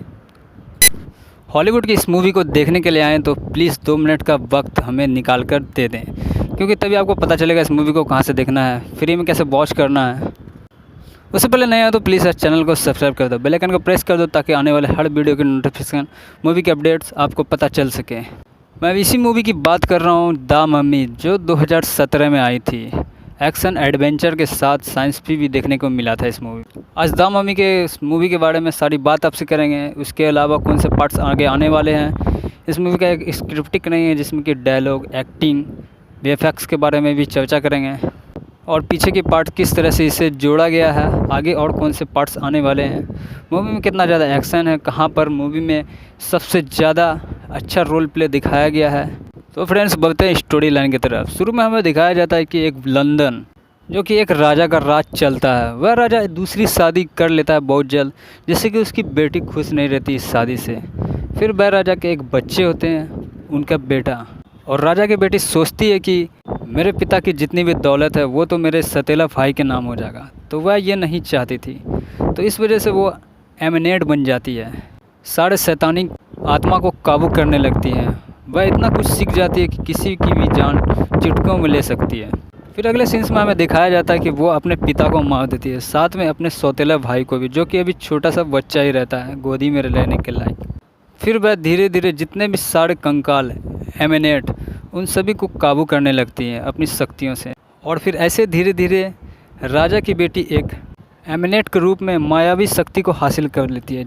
हॉलीवुड की इस मूवी को देखने के लिए आएँ तो प्लीज़ 2 मिनट का वक्त हमें निकाल कर दे दें, क्योंकि तभी आपको पता चलेगा इस मूवी को कहाँ से देखना है, फ्री में कैसे वॉच करना है। उससे पहले नहीं आया तो प्लीज़ इस चैनल को सब्सक्राइब कर दो, बेल आइकन को प्रेस कर दो ताकि आने वाले हर वीडियो की नोटिफिकेशन, मूवी के अपडेट्स आपको पता चल सके। मैं इसी मूवी की बात कर रहा हूँ, द मम्मी, जो 2017 में आई थी। एक्शन एडवेंचर के साथ साइंस भी देखने को मिला था इस मूवी। आज द मम्मी के मूवी के बारे में सारी बात आपसे करेंगे। उसके अलावा कौन से पार्ट्स आगे आने वाले हैं। इस मूवी का एक स्क्रिप्टिक नहीं है जिसमें कि डायलॉग, एक्टिंग, वीएफएक्स के बारे में भी चर्चा करेंगे और पीछे के पार्ट किस तरह से इसे जोड़ा गया है, आगे और कौन से पार्ट्स आने वाले हैं, मूवी में कितना ज़्यादा एक्शन है, कहाँ पर मूवी में सबसे ज़्यादा अच्छा रोल प्ले दिखाया गया है। तो फ्रेंड्स बढ़ते हैं स्टोरी लाइन की तरफ। शुरू में हमें दिखाया जाता है कि एक लंदन जो कि एक राजा का राज चलता है। वह राजा दूसरी शादी कर लेता है बहुत जल्द, जिससे कि उसकी बेटी खुश नहीं रहती इस शादी से। फिर वह राजा के एक बच्चे होते हैं, उनका बेटा, और राजा की बेटी सोचती है कि मेरे पिता की जितनी भी दौलत है वो तो मेरे सतीला भाई के नाम हो जाएगा, तो वह ये नहीं चाहती थी। तो इस वजह से वो एमिनेट बन जाती है, सारे शैतानी आत्मा को काबू करने लगती है। वह इतना कुछ सीख जाती है कि किसी की भी जान चुटकियों में ले सकती है। फिर अगले सीन्स में हमें दिखाया जाता है कि वो अपने पिता को मार देती है, साथ में अपने सौतेला भाई को भी, जो कि अभी छोटा सा बच्चा ही रहता है, गोदी में रहने के लायक। फिर वह धीरे धीरे जितने भी सारे कंकाल एमिनेट, उन सभी को काबू करने लगती है अपनी शक्तियों से। और फिर ऐसे धीरे धीरे राजा की बेटी एक एमिनेट के रूप में मायावी शक्ति को हासिल कर लेती है।